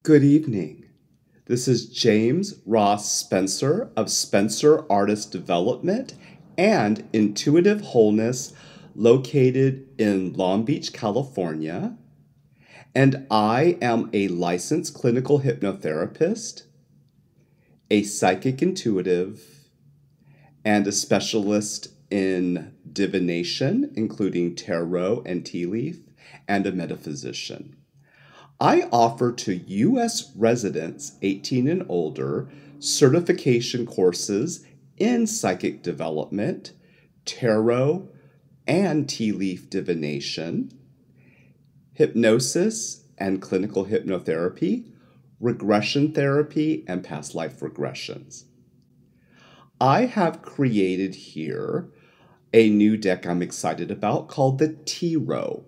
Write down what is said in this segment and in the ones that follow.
Good evening. This is James Ross Spencer of Spencer Artist Development and Intuitive Wholeness, located in Long Beach, California. And I am a licensed clinical hypnotherapist, a psychic intuitive, and a specialist in divination, including tarot and tea leaf, and a metaphysician. I offer to U.S. residents 18 and older certification courses in psychic development, tarot, and tea leaf divination, hypnosis and clinical hypnotherapy, regression therapy, and past life regressions. I have created here a new deck I'm excited about called the Tarot.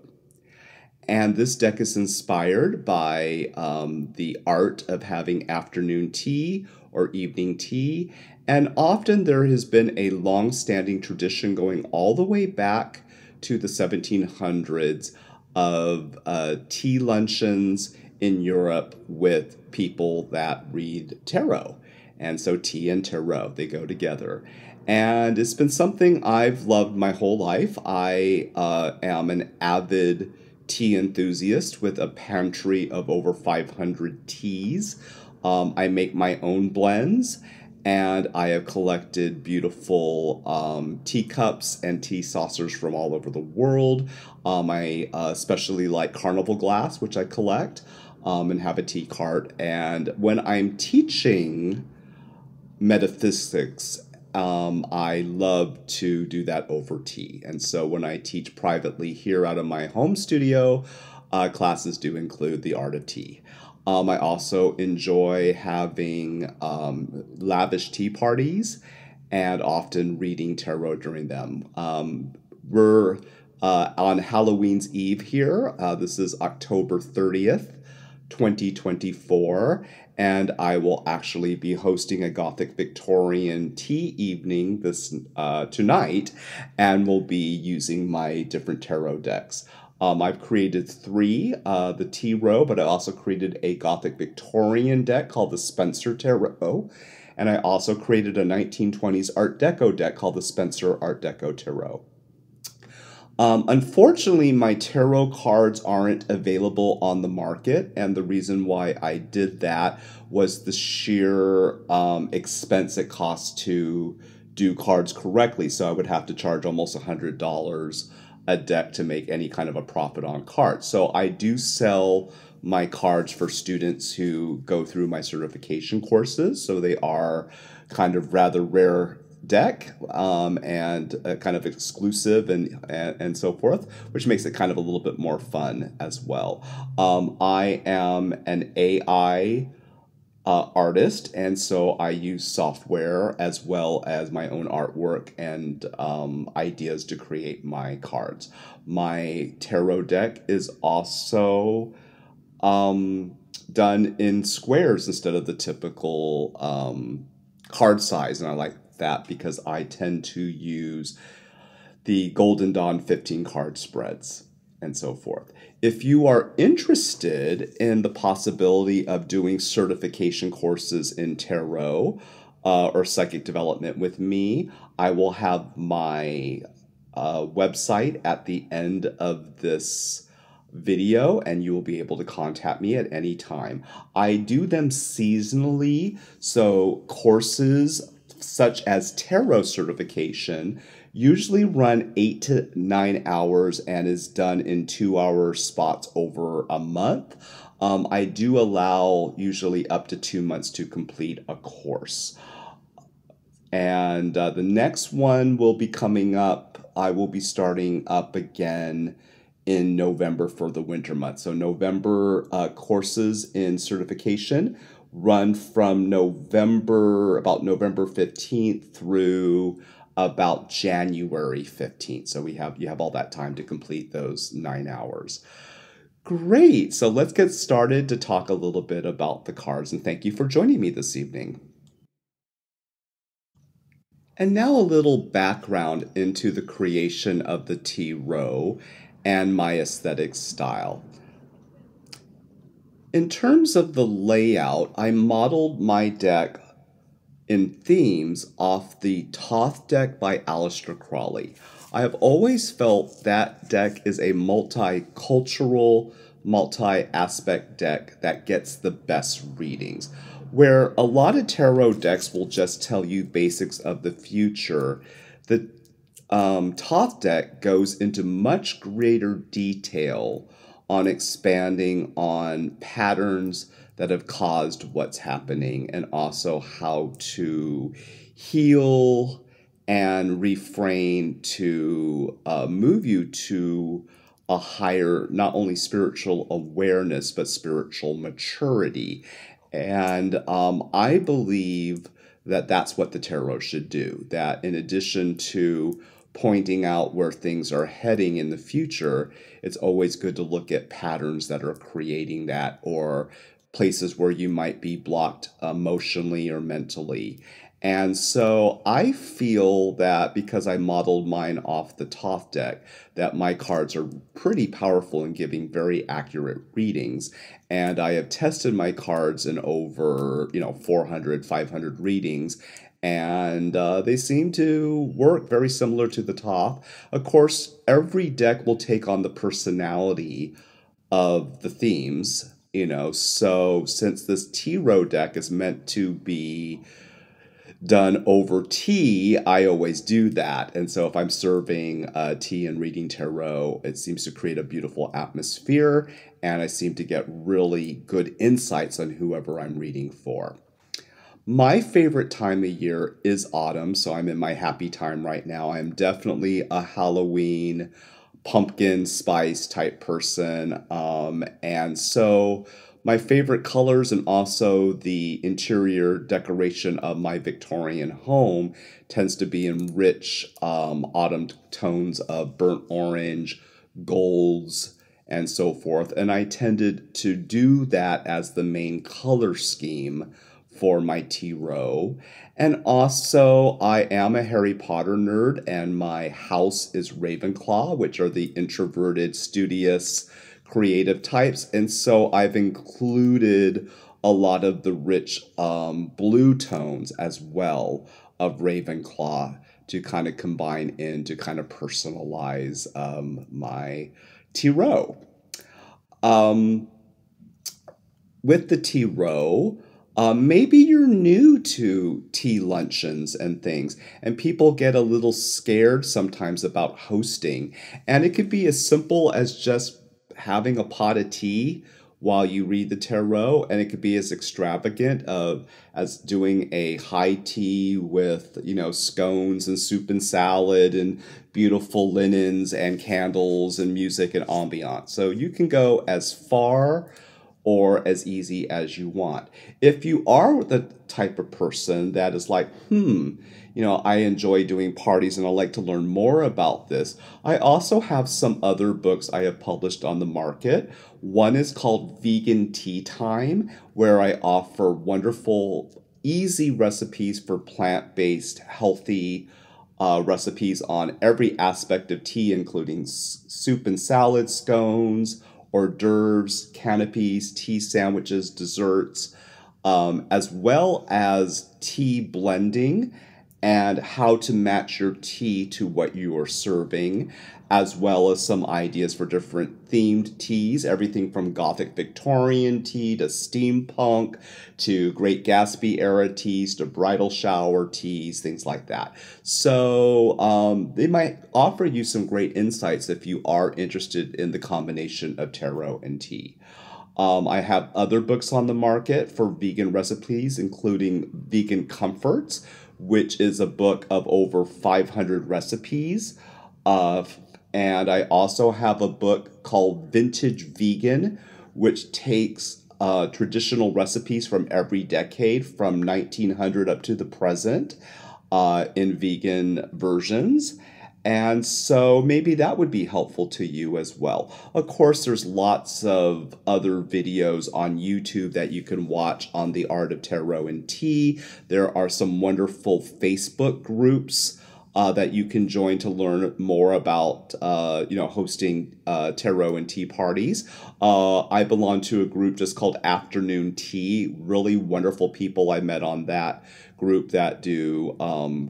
And this deck is inspired by the art of having afternoon tea or evening tea. And often there has been a long-standing tradition going all the way back to the 1700s of tea luncheons in Europe with people that read tarot. And so tea and tarot, they go together. And it's been something I've loved my whole life. I am an avid tea enthusiast with a pantry of over 500 teas. I make my own blends, and I have collected beautiful teacups and tea saucers from all over the world. I especially like carnival glass, which I collect, and have a tea cart. And when I'm teaching metaphysics, I love to do that over tea. And so when I teach privately here out of my home studio, classes do include the art of tea. I also enjoy having lavish tea parties and often reading tarot during them. We're on Halloween's Eve here. This is October 30th. 2024, and I will actually be hosting a Gothic Victorian tea evening tonight, and will be using my different tarot decks. I've created three, the Tarot, but I also created a Gothic Victorian deck called the Spencer Tarot, and I also created a 1920s Art Deco deck called the Spencer Art Deco Tarot. Unfortunately, my tarot cards aren't available on the market, and the reason why I did that was the sheer expense it costs to do cards correctly. So I would have to charge almost $100 a deck to make any kind of a profit on cards. So I do sell my cards for students who go through my certification courses. So they are kind of rather rare deck and kind of exclusive and so forth, which makes it kind of a little bit more fun as well. I am an AI artist, and so I use software as well as my own artwork and ideas to create my cards. My tarot deck is also done in squares instead of the typical card size, and I like that because I tend to use the Golden Dawn 15 card spreads and so forth. If you are interested in the possibility of doing certification courses in tarot or psychic development with me, I will have my website at the end of this video, and you will be able to contact me at any time. I do them seasonally, so courses such as tarot certification usually run 8 to 9 hours and is done in 2-hour spots over a month. I do allow usually up to 2 months to complete a course. And the next one will be coming up. I will be starting up again in November for the winter months. So November courses in certification run from about November 15th through about January 15th. So you have all that time to complete those 9 hours. Great. So let's get started to talk a little bit about the cards, and thank you for joining me this evening. And now a little background into the creation of the Tarot and my aesthetic style. In terms of the layout, I modeled my deck in themes off the Toth deck by Aleister Crowley. I have always felt that deck is a multicultural, multi-aspect deck that gets the best readings. Where a lot of tarot decks will just tell you basics of the future, the Toth deck goes into much greater detail on expanding on patterns that have caused what's happening and also how to heal and refrain to move you to a higher, not only spiritual awareness, but spiritual maturity. And I believe that that's what the tarot should do. That in addition to pointing out where things are heading in the future, it's always good to look at patterns that are creating that or places where you might be blocked emotionally or mentally. And so I feel that because I modeled mine off the Toth deck, that my cards are pretty powerful in giving very accurate readings. And I have tested my cards in over, 400, 500 readings, and they seem to work very similar to the Toth. Of course, every deck will take on the personality of the themes, so since this T-Row deck is meant to be done over tea, I always do that. And so if I'm serving tea and reading tarot, it seems to create a beautiful atmosphere, and I seem to get really good insights on whoever I'm reading for. My favorite time of year is autumn, so I'm in my happy time right now. I'm definitely a Halloween pumpkin spice type person, and so my favorite colors and also the interior decoration of my Victorian home tends to be in rich autumn tones of burnt orange, golds, and so forth. And I tended to do that as the main color scheme for my T-Row. And also, I am a Harry Potter nerd, and my house is Ravenclaw, which are the introverted, studious, creative types. And so I've included a lot of the rich blue tones as well of Ravenclaw to kind of combine in to kind of personalize my T-Row. With the T-Row, maybe you're new to tea luncheons and things, and people get a little scared sometimes about hosting. And it could be as simple as just having a pot of tea while you read the tarot, and it could be as extravagant as doing a high tea with, scones and soup and salad and beautiful linens and candles and music and ambiance. So you can go as far or as easy as you want. If you are the type of person that is like, I enjoy doing parties and I like to learn more about this, I also have some other books I have published on the market. One is called Vegan Tea Time, where I offer wonderful, easy recipes for plant-based, healthy recipes on every aspect of tea, including soup and salad, scones, hors d'oeuvres, canapes, tea sandwiches, desserts, as well as tea blending and how to match your tea to what you are serving, as well as some ideas for different themed teas, everything from Gothic Victorian tea to steampunk to Great Gatsby era teas to bridal shower teas, things like that. So they might offer you some great insights if you are interested in the combination of tarot and tea. I have other books on the market for vegan recipes, including Vegan Comforts, which is a book of over 500 recipes. And I also have a book called Vintage Vegan, which takes traditional recipes from every decade, from 1900 up to the present, in vegan versions. And so maybe that would be helpful to you as well. Of course, there's lots of other videos on YouTube that you can watch on the art of tarot and tea. There are some wonderful Facebook groups that you can join to learn more about, hosting tarot and tea parties. I belong to a group just called Afternoon Tea. Really wonderful people I met on that group that do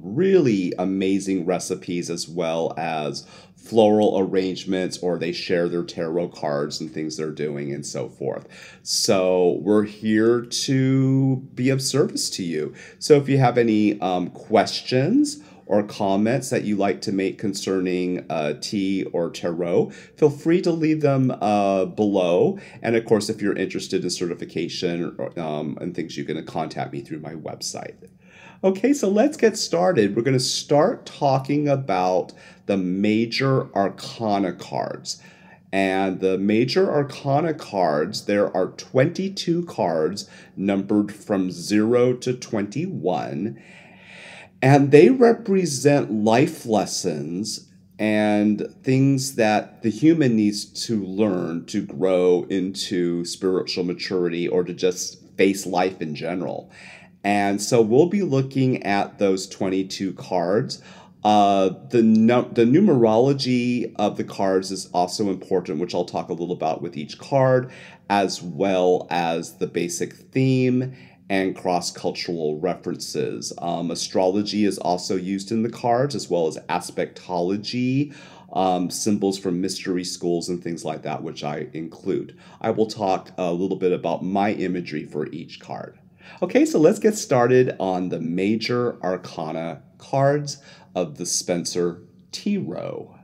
really amazing recipes as well as floral arrangements, or they share their tarot cards and things they're doing and so forth. So we're here to be of service to you. So if you have any questions or comments that you like to make concerning tea or tarot, feel free to leave them below. And of course, if you're interested in certification and things, you can contact me through my website. Okay, so let's get started. We're going to start talking about the major arcana cards. And the major arcana cards, there are 22 cards numbered from 0 to 21. And they represent life lessons and things that the human needs to learn to grow into spiritual maturity or to just face life in general. And so we'll be looking at those 22 cards. The numerology of the cards is also important, which I'll talk a little about with each card, as well as the basic theme and cross-cultural references. Astrology is also used in the cards, as well as aspectology, symbols from mystery schools and things like that, which I include. I will talk a little bit about my imagery for each card. Okay, so let's get started on the major arcana cards of the Spencer Tarot.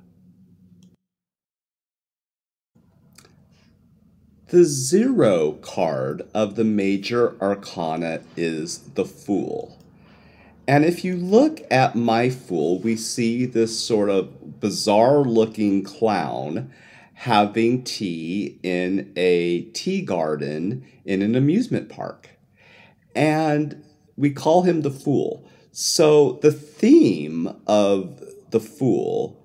The 0 card of the major arcana is the Fool. And if you look at my Fool, we see this sort of bizarre-looking clown having tea in a tea garden in an amusement park. And we call him the Fool. So the theme of the Fool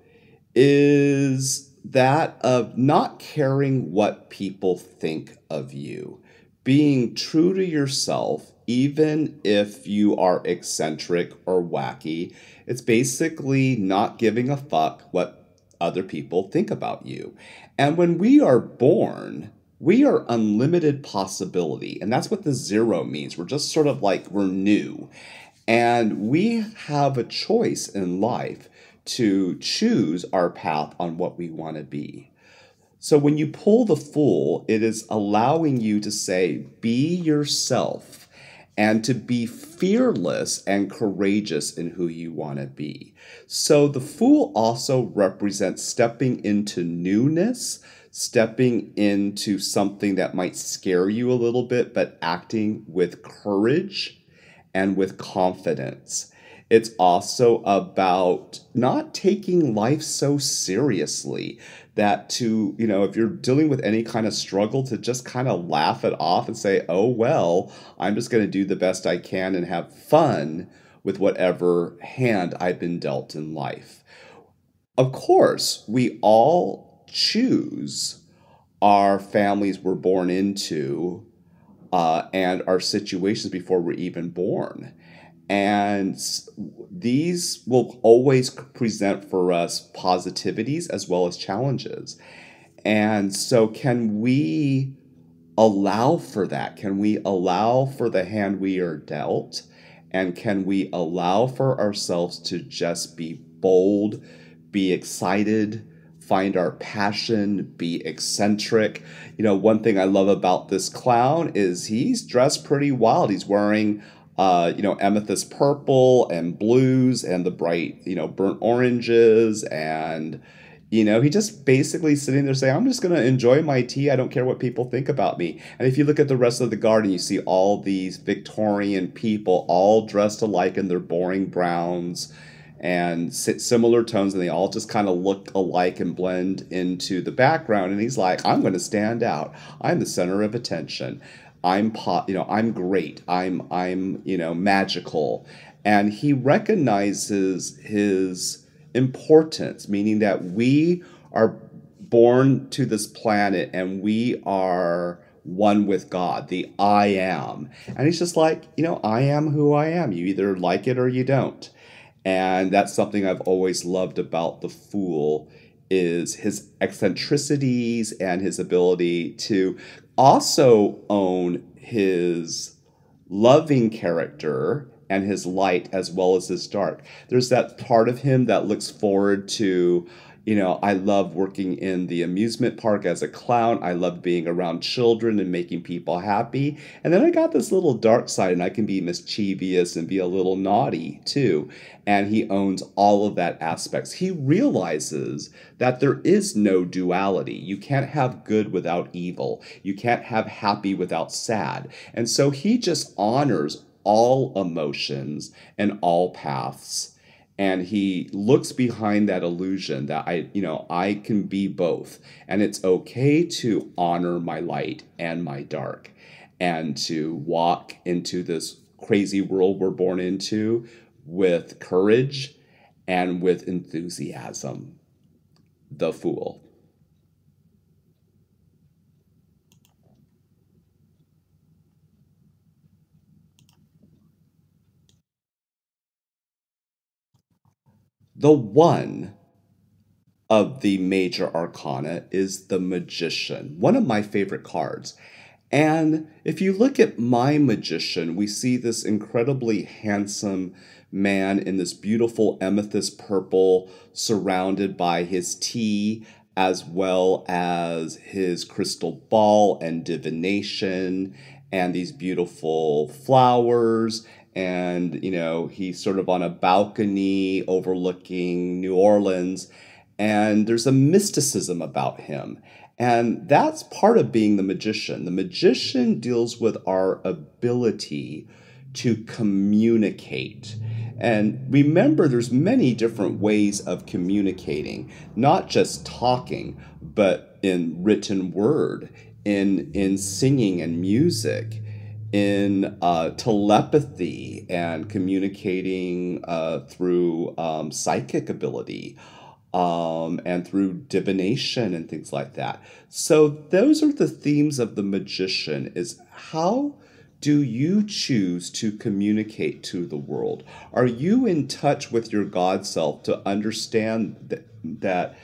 is that of not caring what people think of you, being true to yourself, even if you are eccentric or wacky. It's basically not giving a fuck what other people think about you. And when we are born, we are unlimited possibility. And that's what the 0 means. We're just sort of like we're new. And we have a choice in life to choose our path on what we want to be. So when you pull the Fool, it is allowing you to say, be yourself, and to be fearless and courageous in who you want to be. So the Fool also represents stepping into newness, stepping into something that might scare you a little bit, but acting with courage and with confidence. It's also about not taking life so seriously that if you're dealing with any kind of struggle, to just kind of laugh it off and say, oh, well, I'm just going to do the best I can and have fun with whatever hand I've been dealt in life. Of course, we all choose our families we're born into and our situations before we're even born. And these will always present for us positivities as well as challenges. And so can we allow for that? Can we allow for the hand we are dealt? And can we allow for ourselves to just be bold, be excited, find our passion, be eccentric? One thing I love about this clown is he's dressed pretty wild. He's wearing amethyst purple and blues and the bright, burnt oranges. And, he just basically sitting there saying, I'm just going to enjoy my tea. I don't care what people think about me. And if you look at the rest of the garden, you see all these Victorian people all dressed alike in their boring browns and similar tones, and they all just kind of look alike and blend into the background. And he's like, I'm going to stand out. I'm the center of attention. I'm great. I'm magical. And he recognizes his importance, meaning that we are born to this planet and we are one with God, the I am. And he's just like, I am who I am. You either like it or you don't. And that's something I've always loved about the Fool is his eccentricities and his ability to also own his loving character and his light as well as his dark. There's that part of him that looks forward to, I love working in the amusement park as a clown. I love being around children and making people happy. And then I got this little dark side and I can be mischievous and be a little naughty too. And he owns all of that aspects. He realizes that there is no duality. You can't have good without evil. You can't have happy without sad. And so he just honors all emotions and all paths, and he looks behind that illusion that I can be both, and it's okay to honor my light and my dark, and to walk into this crazy world we're born into with courage and with enthusiasm. The Fool. The one of the major arcana is the Magician, one of my favorite cards. And if you look at my Magician, we see this incredibly handsome man in this beautiful amethyst purple, surrounded by his tea as well as his crystal ball and divination and these beautiful flowers. And, he's sort of on a balcony overlooking New Orleans, and there's a mysticism about him. And that's part of being the magician. The magician deals with our ability to communicate. And remember, there's many different ways of communicating, not just talking, but in written word, in singing and music, in telepathy and communicating through psychic ability, and through divination and things like that. So those are the themes of the magician: is how do you choose to communicate to the world? Are you in touch with your God self to understand that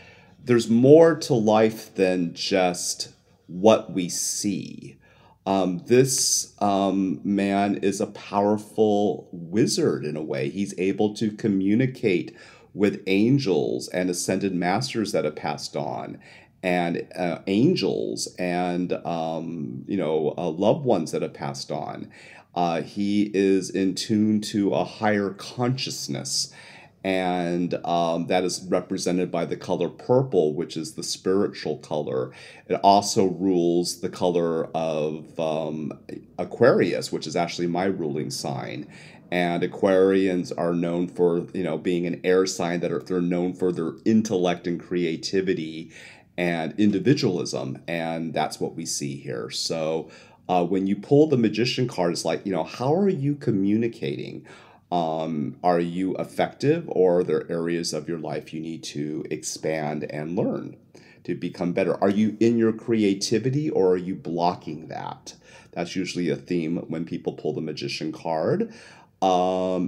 there's more to life than just what we see? This man is a powerful wizard in a way. He's able to communicate with angels and ascended masters that have passed on, and angels and loved ones that have passed on. He is in tune to a higher consciousness, and that is represented by the color purple, which is the spiritual color. It also rules the color of Aquarius, which is actually my ruling sign. And Aquarians are known for, being an air sign they're known for their intellect and creativity and individualism, and that's what we see here. So when you pull the Magician card, it's like, how are you communicating? Are you effective, or are there areas of your life you need to expand and learn to become better? Are you in your creativity, or are you blocking that? That's usually a theme when people pull the Magician card. How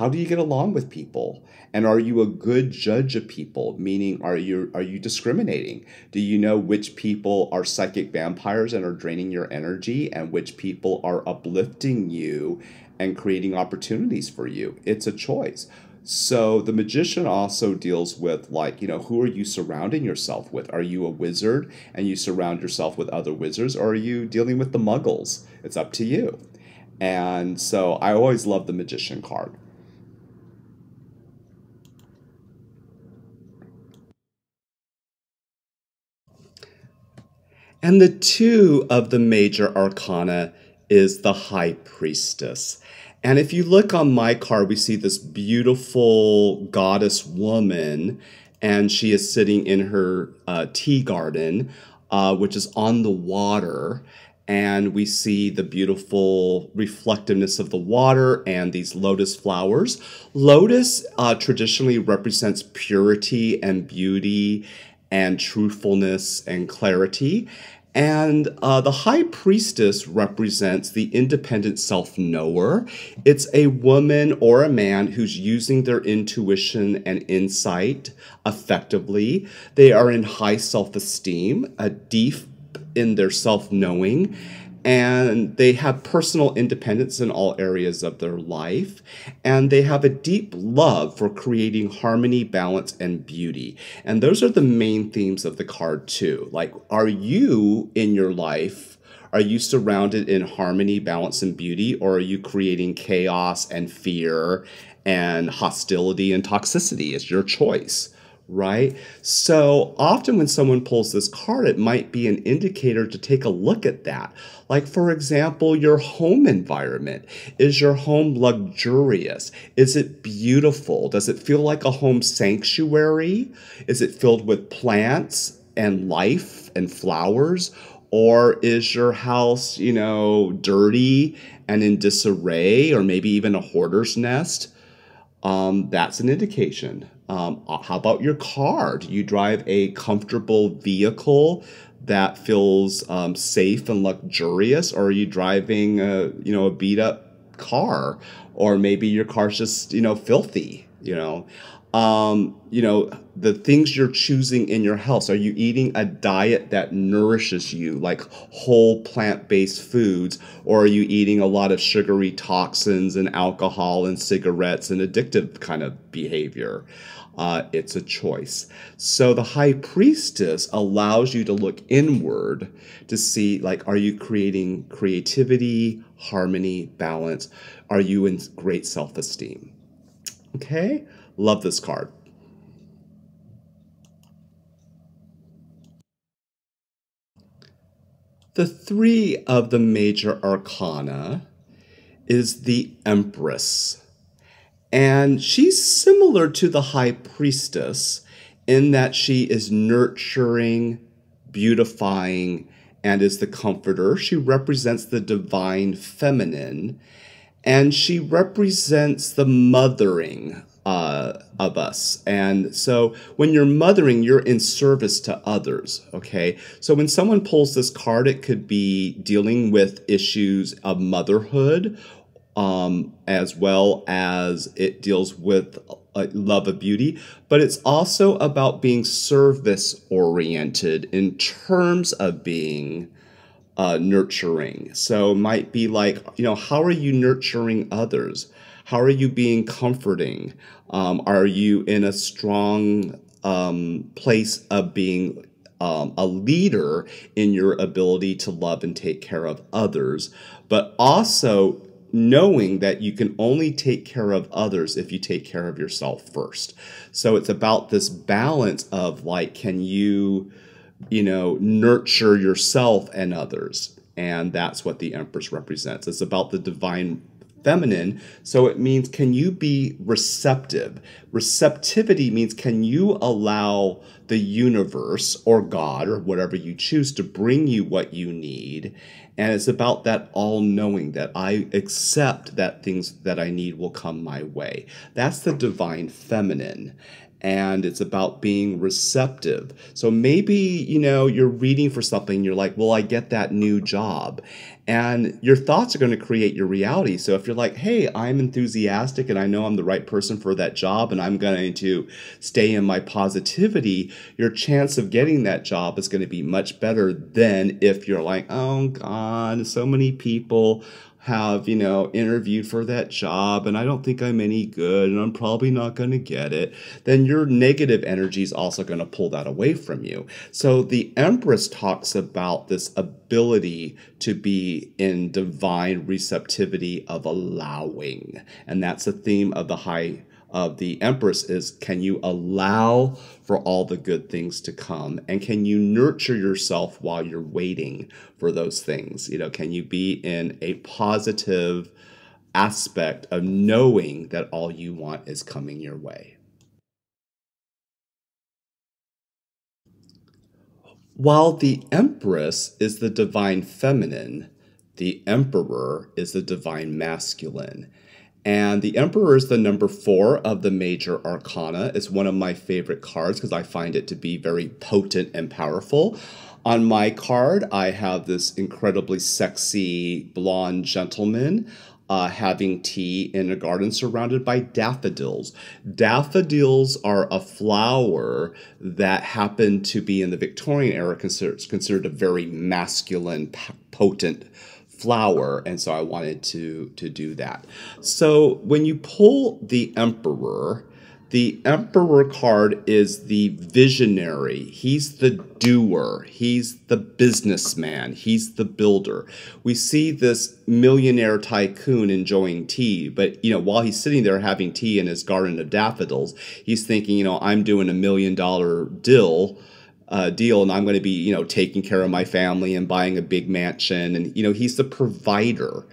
do you get along with people? And are you a good judge of people? Meaning, are you discriminating? Do you know which people are psychic vampires and are draining your energy, and which people are uplifting you and creating opportunities for you? It's a choice. So the magician also deals with, who are you surrounding yourself with? Are you a wizard and you surround yourself with other wizards, or are you dealing with the muggles? It's up to you. And so I always love the magician card. And the two of the major arcana is the high priestess. And if you look on my card, we see this beautiful goddess woman, and she is sitting in her tea garden, which is on the water. And we see the beautiful reflectiveness of the water and these lotus flowers. Lotus traditionally represents purity and beauty and truthfulness and clarity. And the high priestess represents the independent self knower. It's a woman or a man who's using their intuition and insight effectively. They are in high self esteem, deep in their self knowing, and they have personal independence in all areas of their life, and they have a deep love for creating harmony, balance, and beauty. And those are the main themes of the card too. Like, are you in your life, are you surrounded in harmony, balance, and beauty, or are you creating chaos and fear and hostility and toxicity? It's your choice, right? So often when someone pulls this card, it might be an indicator to take a look at that. Like, for example, your home environment. Is your home luxurious? Is it beautiful? Does it feel like a home sanctuary? Is it filled with plants and life and flowers? Or is your house, dirty and in disarray, or maybe even a hoarder's nest? That's an indication. How about your car? Do you drive a comfortable vehicle that feels safe and luxurious, or are you driving a beat up car, or maybe your car's just filthy? The things you're choosing in your house. Are you eating a diet that nourishes you, like whole plant-based foods, or are you eating a lot of sugary toxins and alcohol and cigarettes and addictive kind of behavior? It's a choice. So the high priestess allows you to look inward to see, like, are you creating creativity, harmony, balance? Are you in great self-esteem? Okay? Love this card. The three of the major arcana is the Empress. And she's similar to the high priestess in that she is nurturing, beautifying, and is the comforter. She represents the divine feminine, and she represents the mothering of us. And so when you're mothering, you're in service to others, okay? So when someone pulls this card, it could be dealing with issues of motherhood, as well as it deals with love of beauty, but it's also about being service oriented in terms of being nurturing. So it might be like, how are you nurturing others? How are you being comforting? Are you in a strong place of being a leader in your ability to love and take care of others, but also knowing that you can only take care of others if you take care of yourself first. So it's about this balance of, like, can you, nurture yourself and others? And that's what the Empress represents. It's about the divine feminine. So it means, can you be receptive? Receptivity means, can you allow the universe or God or whatever you choose to bring you what you need? And it's about that all-knowing, that I accept that things that I need will come my way. That's the divine feminine. And it's about being receptive. So maybe, you're reading for something, you're like, well, I get that new job. And your thoughts are going to create your reality. So if you're like, hey, I'm enthusiastic and I know I'm the right person for that job and I'm going to stay in my positivity, your chance of getting that job is going to be much better than if you're like, oh God, so many people have, interviewed for that job and I don't think I'm any good and I'm probably not going to get it. Then your negative energy is also going to pull that away from you. So the Empress talks about this ability to be in divine receptivity of allowing. And that's the theme of the Empress is, can you allow for all the good things to come? And can you nurture yourself while you're waiting for those things? Can you be in a positive aspect of knowing that all you want is coming your way? While the Empress is the divine feminine, the Emperor is the divine masculine. And the Emperor is the number 4 of the major arcana. It's one of my favorite cards because I find it to be very potent and powerful. On my card, I have this incredibly sexy blonde gentleman having tea in a garden surrounded by daffodils. Daffodils are a flower that happened to be in the Victorian era considered a very masculine, potent flower, and so I wanted to do that. So when you pull the Emperor card is the visionary. He's the doer. He's the businessman. He's the builder. We see this millionaire tycoon enjoying tea, but while he's sitting there having tea in his garden of daffodils, he's thinking, I'm doing $1 million deal, and I'm going to be, taking care of my family and buying a big mansion, and he's the provider.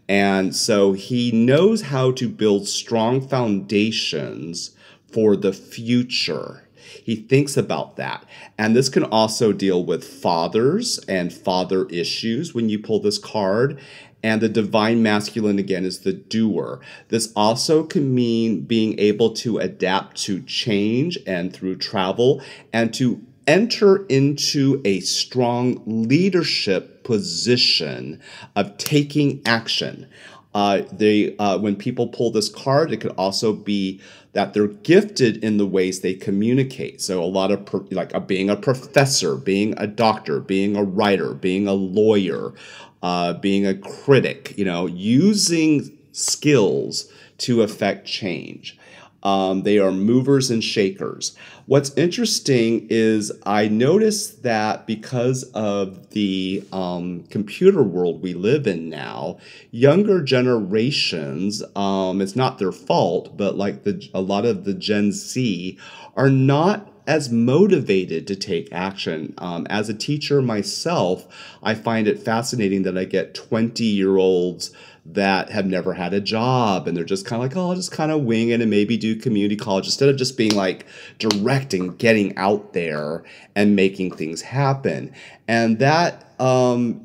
And so he knows how to build strong foundations for the future. He thinks about that. And this can also deal with fathers and father issues when you pull this card. And the divine masculine, again, is the doer. This also can mean being able to adapt to change and through travel and to enter into a strong leadership position of taking action. When people pull this card, it could also be that they're gifted in the ways they communicate. So a lot of being a professor, being a doctor, being a writer, being a lawyer, being a critic, using skills to affect change. They are movers and shakers. What's interesting is I noticed that because of the computer world we live in now, younger generations, it's not their fault, but like a lot of the Gen Z are not as motivated to take action. As a teacher myself, I find it fascinating that I get 20-year-olds that have never had a job, and they're just kind of like, oh, I'll just kind of wing it and maybe do community college, instead of just being like direct and getting out there and making things happen. And that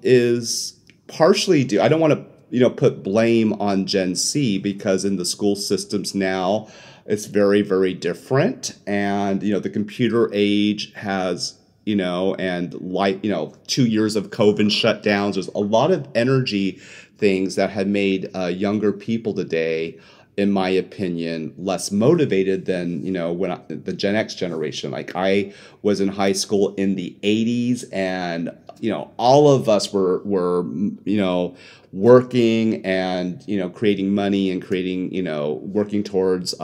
is partially due, I don't want to put blame on Gen Z, because in the school systems now, it's very, very different. And, the computer age has, and 2 years of COVID shutdowns, there's a lot of energy things that have made younger people today, in my opinion, less motivated than, the Gen X generation. Like, I was in high school in the 80s, and, all of us were working and, creating money and creating, working towards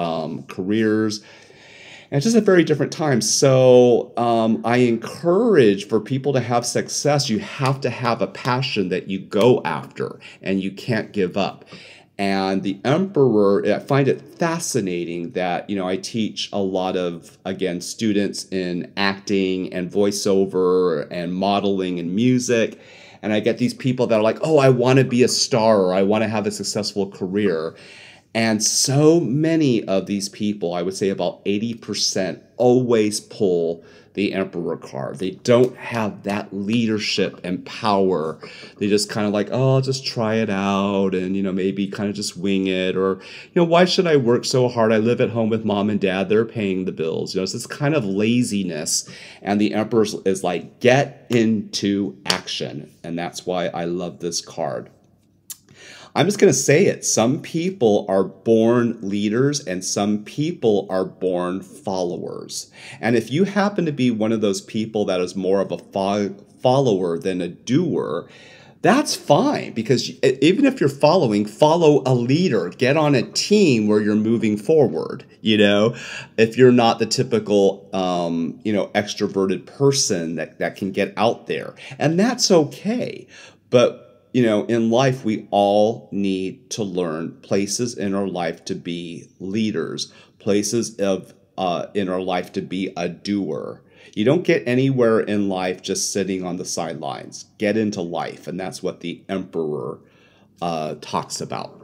careers. And it's just a very different time. So I encourage for people to have success, you have to have a passion that you go after and you can't give up. And the Emperor, I find it fascinating that, I teach a lot of, again, students in acting and voiceover and modeling and music. And I get these people that are like, oh, I want to be a star, or I want to have a successful career. And so many of these people, I would say about 80%, always pull the Emperor card. They don't have that leadership and power. They just kind of like, oh, I'll just try it out and, maybe kind of just wing it. Or, why should I work so hard? I live at home with mom and dad. They're paying the bills. It's this kind of laziness. And the Emperor is like, get into action. And that's why I love this card. I'm just going to say it. Some people are born leaders and some people are born followers. And if you happen to be one of those people that is more of a follower than a doer, that's fine, because even if you're follow a leader, get on a team where you're moving forward. If you're not the typical, extroverted person that can get out there, and that's okay. But in life, we all need to learn places in our life to be leaders, places in our life to be a doer. You don't get anywhere in life just sitting on the sidelines. Get into life, and that's what the Emperor talks about.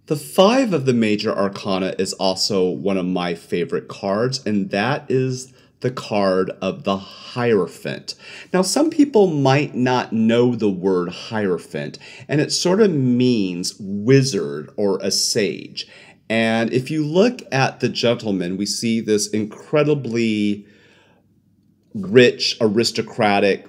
The 5 of the major arcana is also one of my favorite cards, and that is the card of the Hierophant. Now, some people might not know the word Hierophant, and it sort of means wizard or a sage. And if you look at the gentleman, we see this incredibly rich, aristocratic,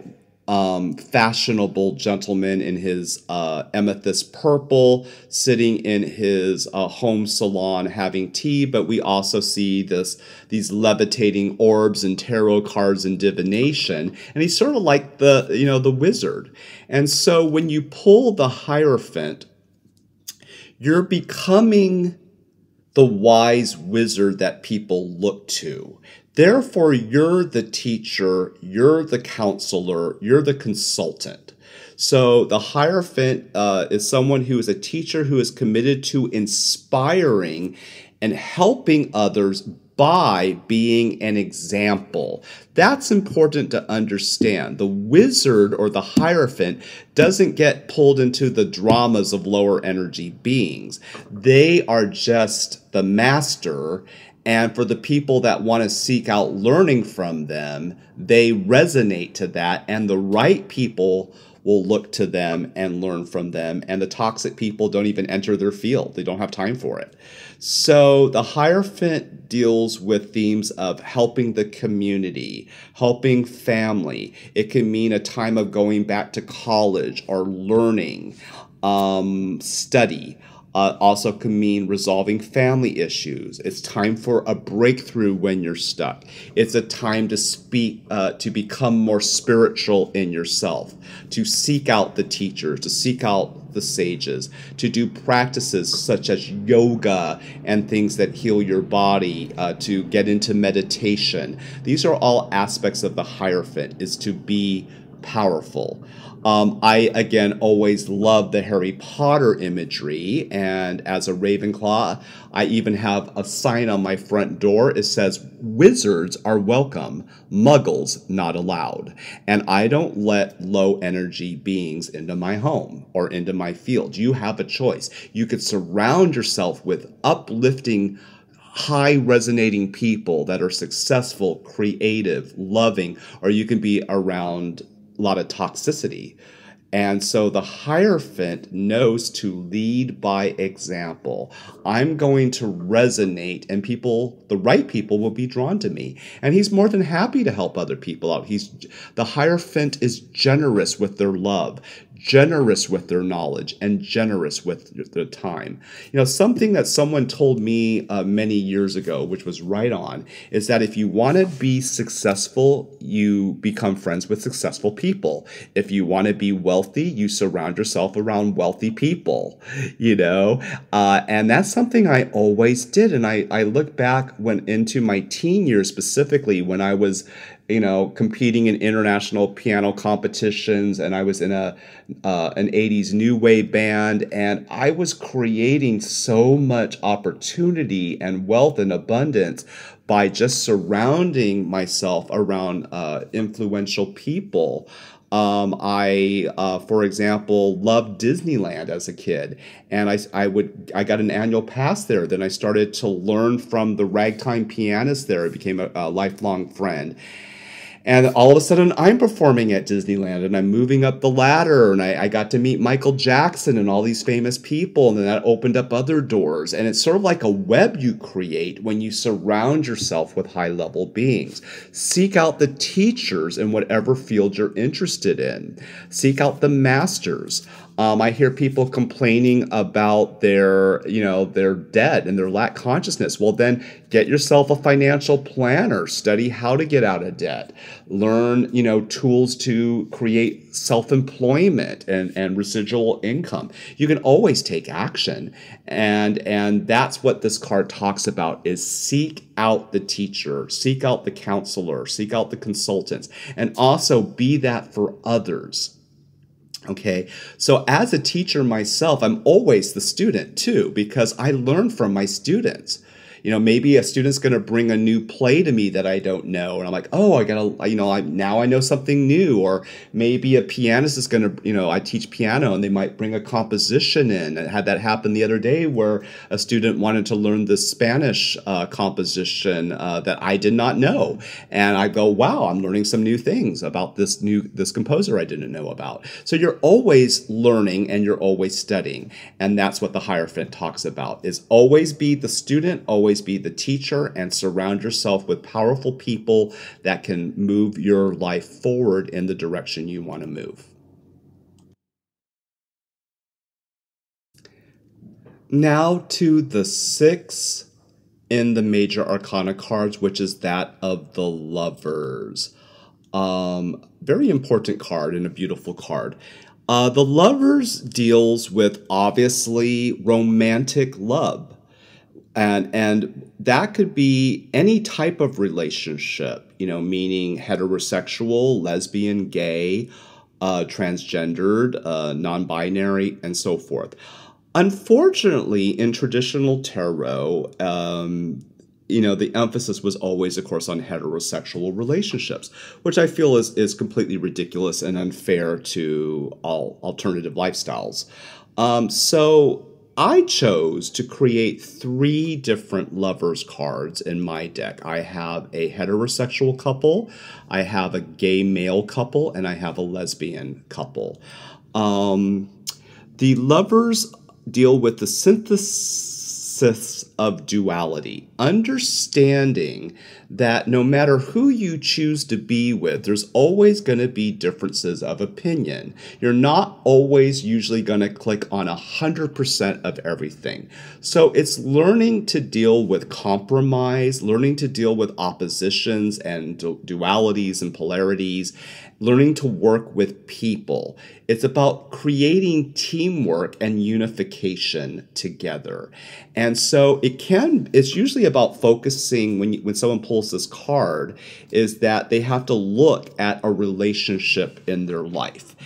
fashionable gentleman in his amethyst purple, sitting in his home salon having tea. But we also see these levitating orbs and tarot cards and divination, and he's sort of like the wizard. And so when you pull the Hierophant, you're becoming the wise wizard that people look to. Therefore, you're the teacher, you're the counselor, you're the consultant. So the Hierophant is someone who is a teacher who is committed to inspiring and helping others by being an example. That's important to understand. The wizard or the Hierophant doesn't get pulled into the dramas of lower energy beings. They are just the master. And for the people that want to seek out learning from them, they resonate to that, and the right people will look to them and learn from them, and the toxic people don't even enter their field. They don't have time for it. So the Hierophant deals with themes of helping the community, helping family. It can mean a time of going back to college or learning, study. Also can mean resolving family issues. It's time for a breakthrough when you're stuck. It's a time to speak, to become more spiritual in yourself, to seek out the teachers, to seek out the sages, to do practices such as yoga and things that heal your body, to get into meditation. These are all aspects of the Hierophant, is to be powerful. I, again, always love the Harry Potter imagery, and as a Ravenclaw, I even have a sign on my front door. It says, "Wizards are welcome, muggles not allowed." And I don't let low energy beings into my home or into my field. You have a choice. You could surround yourself with uplifting, high resonating people that are successful, creative, loving, or you can be around a lot of toxicity. And so the Hierophant knows to lead by example. I'm going to resonate, and the right people will be drawn to me. And he's more than happy to help other people out. The Hierophant is generous with their love, generous with their knowledge, and generous with their time. Something that someone told me many years ago, which was right on, is that if you want to be successful, you become friends with successful people. If you want to be wealthy, you surround yourself around wealthy people, and that's something I always did. And I look back into my teen years, specifically when I was competing in international piano competitions, and I was in an 80s new wave band, and I was creating so much opportunity and wealth and abundance by just surrounding myself around influential people. For example, loved Disneyland as a kid, and I got an annual pass there. Then I started to learn from the ragtime pianist there. I became a lifelong friend. And all of a sudden, I'm performing at Disneyland, and I'm moving up the ladder, and I got to meet Michael Jackson and all these famous people, and then that opened up other doors. And it's sort of like a web you create when you surround yourself with high-level beings. Seek out the teachers in whatever field you're interested in. Seek out the masters. I hear people complaining about their debt and their lack consciousness. Well, then get yourself a financial planner. Study how to get out of debt. Learn, tools to create self-employment and residual income. You can always take action. And that's what this card talks about, is seek out the teacher, seek out the counselor, seek out the consultants, and also be that for others. Okay, so as a teacher myself, I'm always the student too, because I learn from my students. Maybe a student's going to bring a new play to me that I don't know, and I'm like, oh, I gotta, now I know something new. Or maybe a pianist is going to, I teach piano, and they might bring a composition in. I had that happen the other day where a student wanted to learn this Spanish composition that I did not know, and I go, wow, I'm learning some new things about this composer I didn't know about. So you're always learning and you're always studying, and that's what the Hierophant talks about: is always be the student, always be the teacher, and surround yourself with powerful people that can move your life forward in the direction you want to move. Now to the 6 in the major arcana cards, which is that of the Lovers. Very important card and a beautiful card. The Lovers deals with, obviously, romantic love. And that could be any type of relationship, meaning heterosexual, lesbian, gay, transgendered, non-binary, and so forth. Unfortunately, in traditional tarot, the emphasis was always, of course, on heterosexual relationships, which I feel is completely ridiculous and unfair to all alternative lifestyles. So I chose to create 3 different lovers cards in my deck. I have a heterosexual couple, I have a gay male couple, and I have a lesbian couple. The lovers deal with the synthesis of duality, understanding that no matter who you choose to be with, there's always going to be differences of opinion. You're not always usually going to click on 100% of everything. So it's learning to deal with compromise, learning to deal with oppositions and dualities and polarities, learning to work with people. It's about creating teamwork and unification together. And so it's usually about focusing, when someone pulls this card, is that they have to look at a relationship in their life.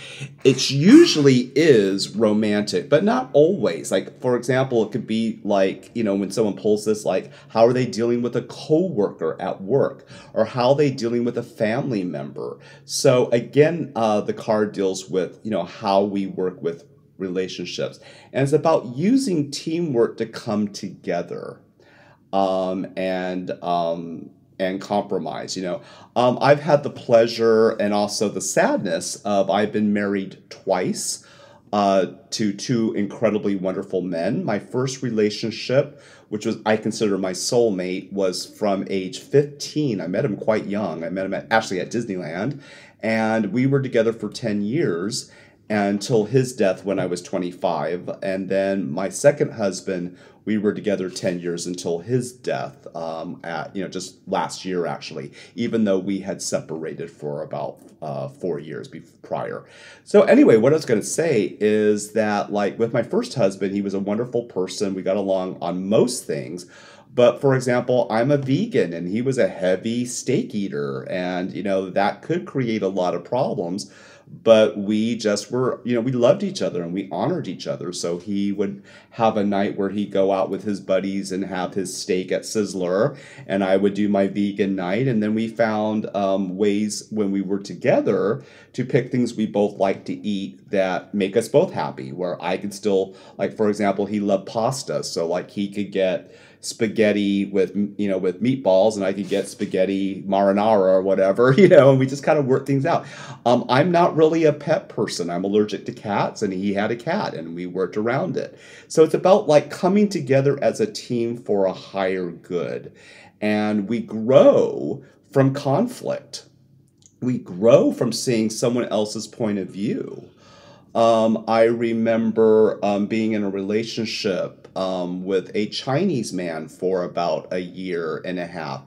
It usually is romantic, but not always. Like, for example, it could be like, when someone pulls this, like, how are they dealing with a coworker at work? Or how are they dealing with a family member? So again, the card deals with, how we work with relationships. And it's about using teamwork to come together and compromise. I've had the pleasure and also the sadness of, I've been married twice to 2 incredibly wonderful men. My first relationship, which was, I consider my soulmate, was from age 15. I met him quite young. I met him actually at Disneyland, and we were together for 10 years until his death when I was 25. And then my second husband, we were together 10 years until his death just last year, actually, even though we had separated for about 4 years prior. So anyway, what I was going to say is that, like, with my first husband, he was a wonderful person. We got along on most things. But for example, I'm a vegan and he was a heavy steak eater, and that could create a lot of problems. But we just were, we loved each other and we honored each other. So he would have a night where he'd go out with his buddies and have his steak at Sizzler, and I would do my vegan night. And then we found ways when we were together to pick things we both like to eat that make us both happy, where I could still, like, for example, he loved pasta. So like he could get spaghetti with meatballs, and I could get spaghetti marinara or whatever, and we just kind of work things out. I'm not really a pet person. I'm allergic to cats, and he had a cat, and we worked around it. So it's about, like, coming together as a team for a higher good. And we grow from conflict. We grow from seeing someone else's point of view. I remember being in a relationship with a Chinese man for about a year and a half.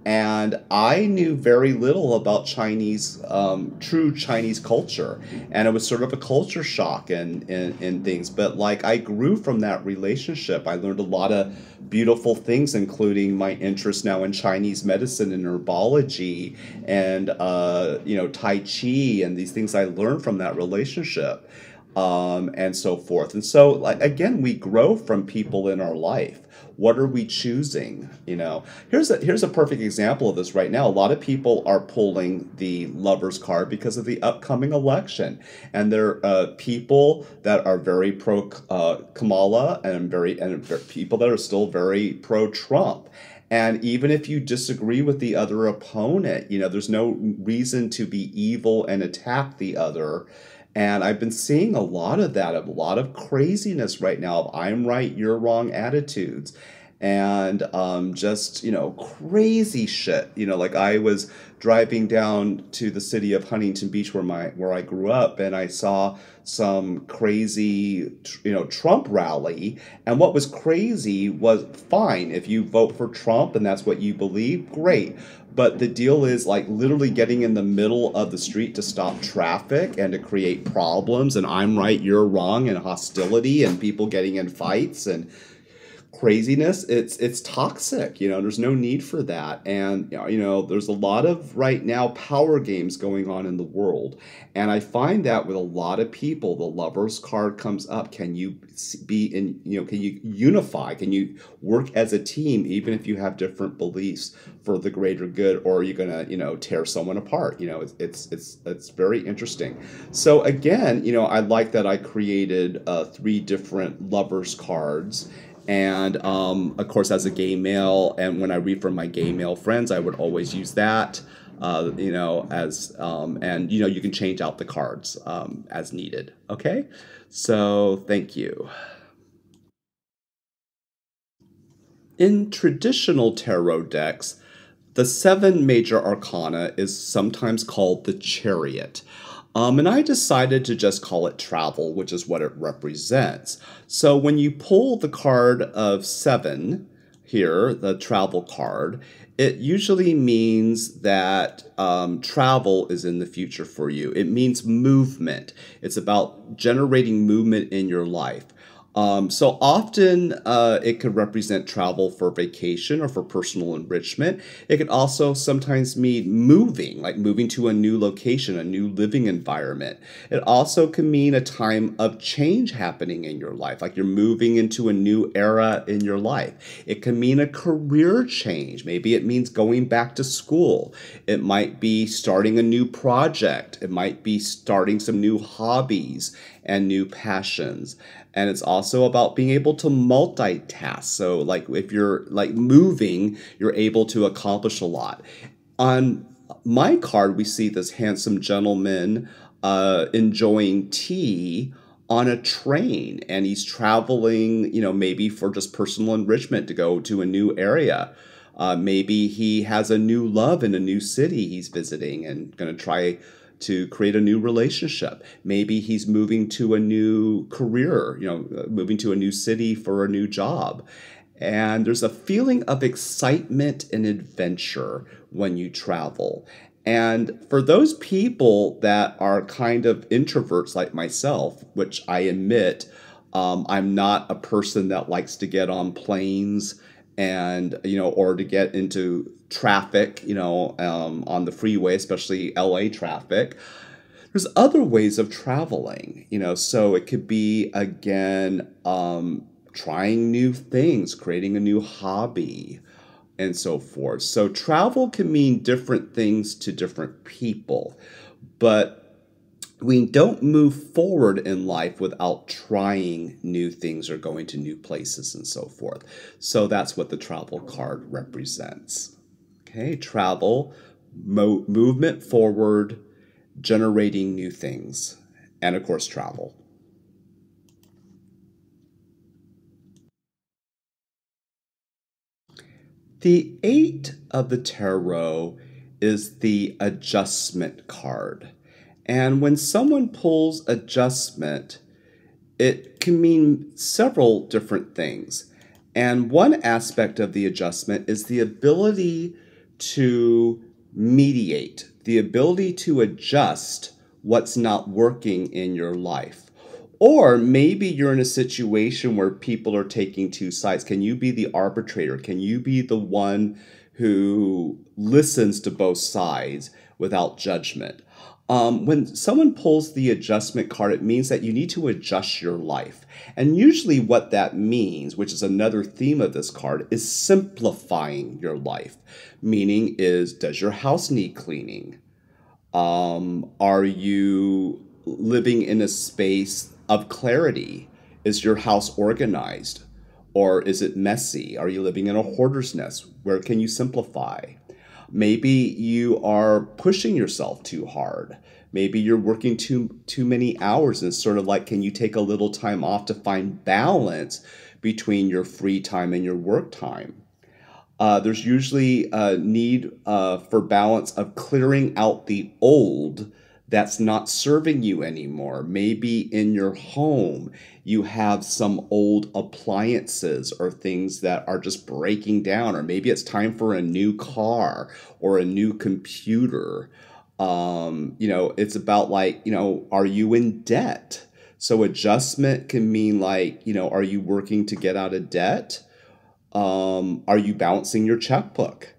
And I knew very little about true Chinese culture. And it was sort of a culture shock and things. But, like, I grew from that relationship. I learned a lot of beautiful things, including my interest now in Chinese medicine and herbology and, Tai Chi, and these things I learned from that relationship. and so forth. And so, like, again, we grow from people in our life. What are we choosing? Here's a perfect example of this right now. A lot of people are pulling the Lovers card because of the upcoming election, and they're people that are very pro Kamala and people that are still very pro Trump. And even if you disagree with the other opponent, there's no reason to be evil and attack the other. And I've been seeing a lot of that, a lot of craziness right now of I'm right, you're wrong attitudes. And just, crazy shit. Like I was driving down to the city of Huntington Beach where I grew up, and I saw some crazy, Trump rally. And what was crazy was fine. If you vote for Trump and that's what you believe, great. But the deal is like literally getting in the middle of the street to stop traffic and to create problems, and I'm right, you're wrong, and hostility and people getting in fights and craziness. It's toxic. There's no need for that. And there's a lot of right now power games going on in the world, and I find that with a lot of people, the Lovers card comes up. Can you be in, can you unify, can you work as a team even if you have different beliefs for the greater good, or are you gonna tear someone apart? It's very interesting. So again, I like that I created 3 different Lovers cards. And of course, as a gay male, and when I read from my gay male friends, I would always use that, as and you can change out the cards as needed. Okay, so thank you. In traditional tarot decks, the 7 major arcana is sometimes called the Chariot. And I decided to just call it travel, which is what it represents. So when you pull the card of 7 here, the travel card, it usually means that travel is in the future for you. It means movement. It's about generating movement in your life. So often it could represent travel for vacation or for personal enrichment. It could also sometimes mean moving, like moving to a new location, a new living environment. It also can mean a time of change happening in your life, like you're moving into a new era in your life. It can mean a career change. Maybe it means going back to school. It might be starting a new project. It might be starting some new hobbies and new passions. And it's also about being able to multitask. So like if you're like moving, you're able to accomplish a lot. On my card, we see this handsome gentleman enjoying tea on a train, and he's traveling, maybe for just personal enrichment to go to a new area. Maybe he has a new love in a new city he's visiting and going to try to create a new relationship. Maybe he's moving to a new career, moving to a new city for a new job. And there's a feeling of excitement and adventure when you travel. And for those people that are kind of introverts like myself, which I admit, I'm not a person that likes to get on planes and or to get into traffic, on the freeway, especially LA traffic. There's other ways of traveling, so it could be, again, trying new things, creating a new hobby, and so forth. So travel can mean different things to different people, but we don't move forward in life without trying new things or going to new places and so forth. So that's what the travel card represents. Okay, travel, movement forward, generating new things, and of course, travel. The 8 of the tarot is the adjustment card. And when someone pulls adjustment, it can mean several different things. And one aspect of the adjustment is the ability to mediate, the ability to adjust what's not working in your life. Or maybe you're in a situation where people are taking 2 sides. Can you be the arbitrator? Can you be the one who listens to both sides without judgment? When someone pulls the adjustment card, it means that you need to adjust your life. And usually, what that means, which is another theme of this card, is simplifying your life. Meaning, is does your house need cleaning? Are you living in a space of clarity? Is your house organized? Or is it messy? Are you living in a hoarder's nest? Where can you simplify? Maybe you are pushing yourself too hard. Maybe you're working too many hours, and it's sort of like, can you take a little time off to find balance between your free time and your work time? There's usually a need for balance of clearing out the old that's not serving you anymore. Maybe in your home, you have some old appliances or things that are just breaking down, or maybe it's time for a new car or a new computer. It's about like, are you in debt? So adjustment can mean like, are you working to get out of debt? Are you balancing your checkbook?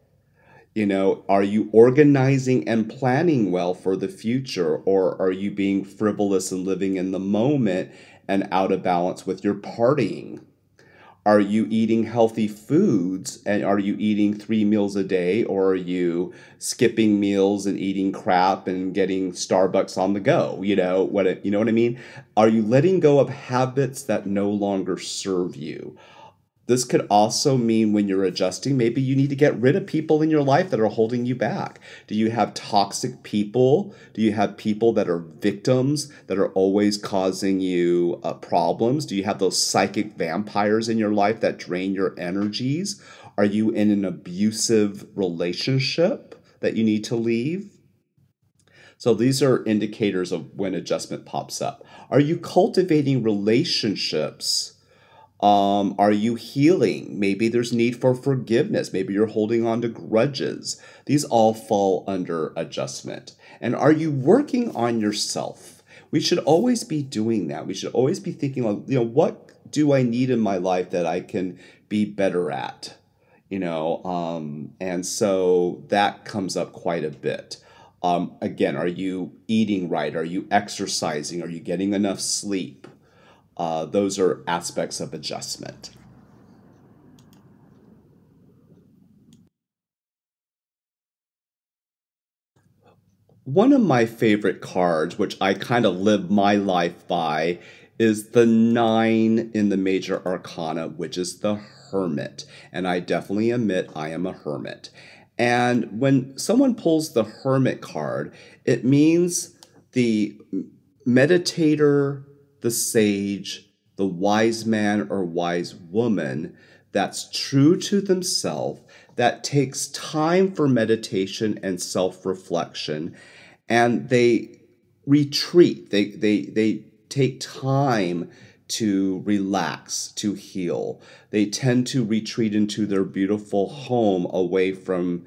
Are you organizing and planning well for the future, or are you being frivolous and living in the moment and out of balance with your partying? Are you eating healthy foods, and are you eating 3 meals a day, or are you skipping meals and eating crap and getting Starbucks on the go? You know what I mean? Are you letting go of habits that no longer serve you? This could also mean when you're adjusting, maybe you need to get rid of people in your life that are holding you back. Do you have toxic people? Do you have people that are victims that are always causing you problems? Do you have those psychic vampires in your life that drain your energies? Are you in an abusive relationship that you need to leave? So these are indicators of when adjustment pops up. Are you cultivating relationships? Are you healing? Maybe there's need for forgiveness. Maybe you're holding on to grudges. These all fall under adjustment. And are you working on yourself? We should always be doing that. We should always be thinking like, what do I need in my life that I can be better at? And so that comes up quite a bit. Again, are you eating right? Are you exercising? Are you getting enough sleep? Those are aspects of adjustment. One of my favorite cards, which I kind of live my life by, is the 9 in the major arcana, which is the Hermit. And I definitely admit I am a hermit. And when someone pulls the Hermit card, it means the meditator, the sage, the wise man or wise woman that's true to themselves, that takes time for meditation and self-reflection, and they retreat. They take time to relax, to heal. They tend to retreat into their beautiful home away from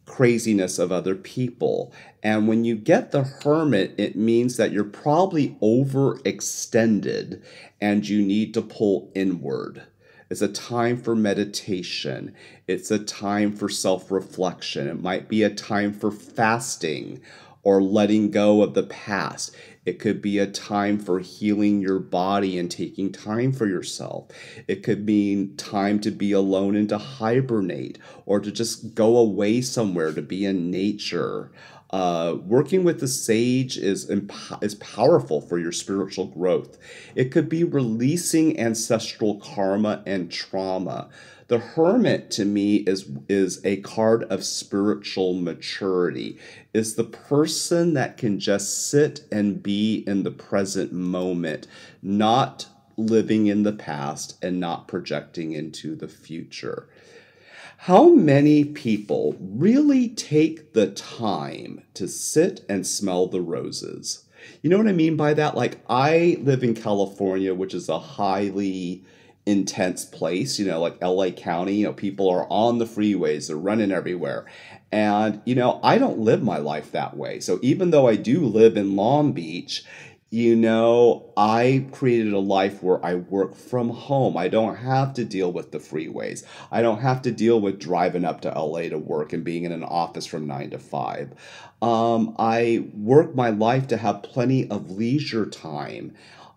craziness of other people. And when you get the Hermit, it means that you're probably overextended and you need to pull inward. It's a time for meditation. It's a time for self-reflection. It might be a time for fasting or letting go of the past. It could be a time for healing your body and taking time for yourself. It could mean time to be alone and to hibernate, or to just go away somewhere to be in nature. Working with the sage is powerful for your spiritual growth. It could be releasing ancestral karma and trauma. The Hermit to me is a card of spiritual maturity. Is the person that can just sit and be in the present moment, not living in the past and not projecting into the future. How many people really take the time to sit and smell the roses? You know what I mean by that? Like, I live in California, which is a highly intense place, like LA County. People are on the freeways, they're running everywhere. And, I don't live my life that way. So even though I do live in Long Beach, I created a life where I work from home. I don't have to deal with the freeways. I don't have to deal with driving up to LA to work and being in an office from 9 to 5. I work my life to have plenty of leisure time.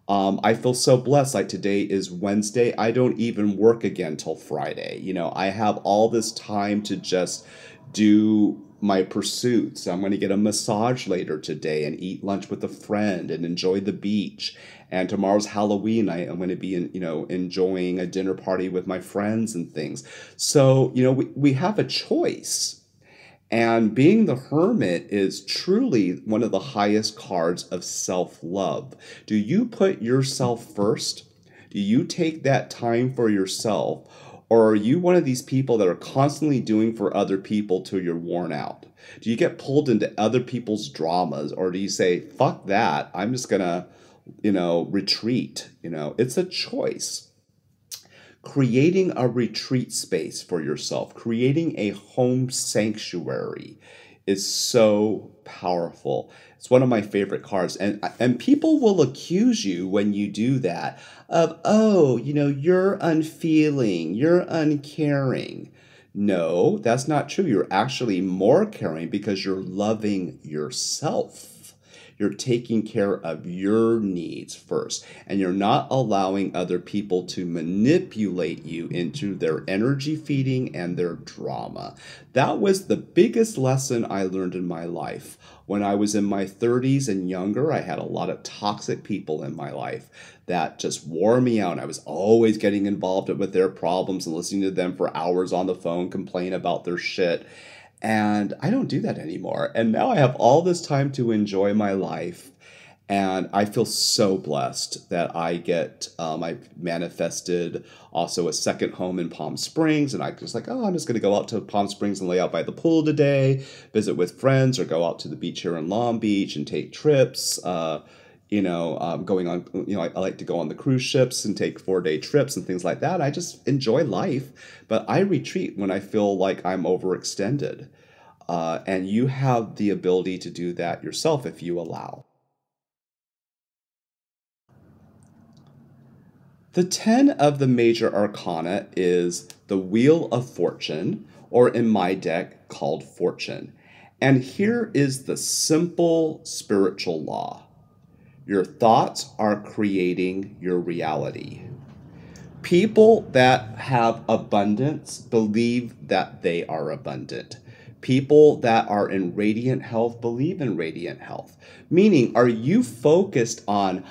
I feel so blessed. Like today is Wednesday. I don't even work again till Friday. I have all this time to just do my pursuits. I'm going to get a massage later today and eat lunch with a friend and enjoy the beach. And tomorrow's Halloween night. I'm going to be enjoying a dinner party with my friends and things. So, we have a choice. And being the hermit is truly one of the highest cards of self love. Do you put yourself first? Do you take that time for yourself? Or are you one of these people that are constantly doing for other people till you're worn out? Do you get pulled into other people's dramas? Or do you say, fuck that, I'm just gonna, retreat? It's a choice. Creating a retreat space for yourself, creating a home sanctuary is so powerful. It's one of my favorite cards. And people will accuse you when you do that of, oh, you're unfeeling, you're uncaring. No, that's not true. You're actually more caring because you're loving yourself. You're taking care of your needs first, and you're not allowing other people to manipulate you into their energy feeding and their drama. That was the biggest lesson I learned in my life. When I was in my 30s and younger, I had a lot of toxic people in my life that just wore me out. I was always getting involved with their problems and listening to them for hours on the phone complain about their shit. And I don't do that anymore. And now I have all this time to enjoy my life. And I feel so blessed that I've manifested also a second home in Palm Springs. And I was like, oh, I'm just going to go out to Palm Springs and lay out by the pool today, visit with friends, or go out to the beach here in Long Beach and take trips. Going on, I like to go on the cruise ships and take 4-day trips and things like that. I just enjoy life, but I retreat when I feel like I'm overextended. And you have the ability to do that yourself if you allow. The 10 of the major arcana is the Wheel of Fortune, or in my deck, called Fortune. And here is the simple spiritual law. Your thoughts are creating your reality. People that have abundance believe that they are abundant. People that are in radiant health believe in radiant health. Meaning, are you focused on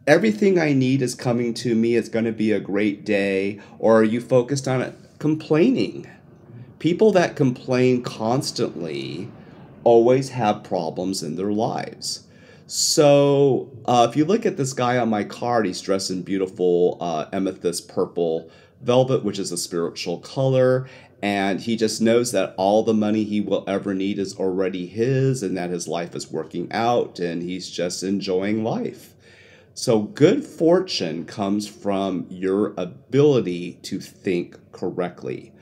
everything I need is coming to me, it's going to be a great day, or are you focused on it complaining? People that complain constantly always have problems in their lives. So if you look at this guy on my card, he's dressed in beautiful amethyst purple velvet, which is a spiritual color. And he just knows that all the money he will ever need is already his, and that his life is working out, and he's just enjoying life. So good fortune comes from your ability to think correctly.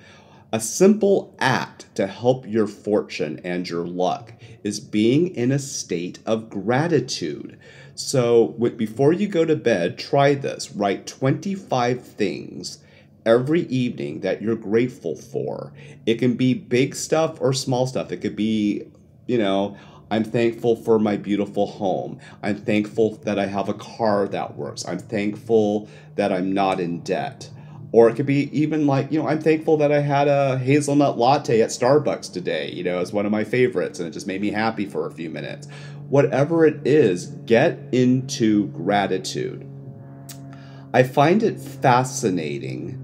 A simple act to help your fortune and your luck is being in a state of gratitude. So before you go to bed, try this. Write 25 things every evening that you're grateful for. It can be big stuff or small stuff. It could be, I'm thankful for my beautiful home. I'm thankful that I have a car that works. I'm thankful that I'm not in debt. Or it could be even like, I'm thankful that I had a hazelnut latte at Starbucks today. It's one of my favorites, and it just made me happy for a few minutes. Whatever it is, get into gratitude. I find it fascinating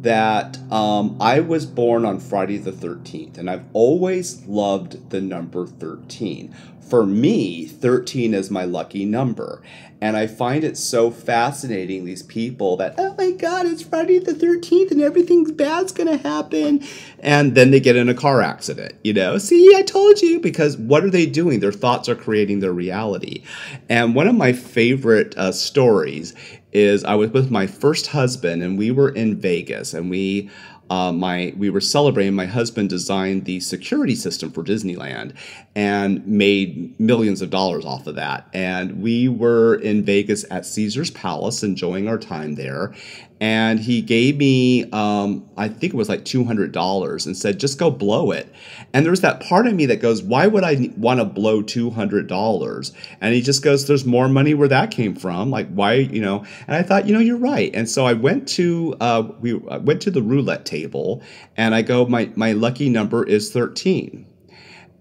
that I was born on Friday the 13th, and I've always loved the number 13. For me, 13 is my lucky number. And I find it so fascinating, these people that, oh my God, it's Friday the 13th and everything bad's going to happen. And then they get in a car accident, See, I told you, because what are they doing? Their thoughts are creating their reality. And one of my favorite stories is I was with my first husband, and we were in Vegas, and we we were celebrating. My husband designed the security system for Disneyland and made millions of dollars off of that. And we were in Vegas at Caesar's Palace, enjoying our time there. And he gave me, I think it was like $200, and said, just go blow it. And there's that part of me that goes, why would I want to blow $200? And he just goes, there's more money where that came from. Like, why, And I thought, you're right. And so I went to, I went to the roulette table, and I go, my lucky number is 13.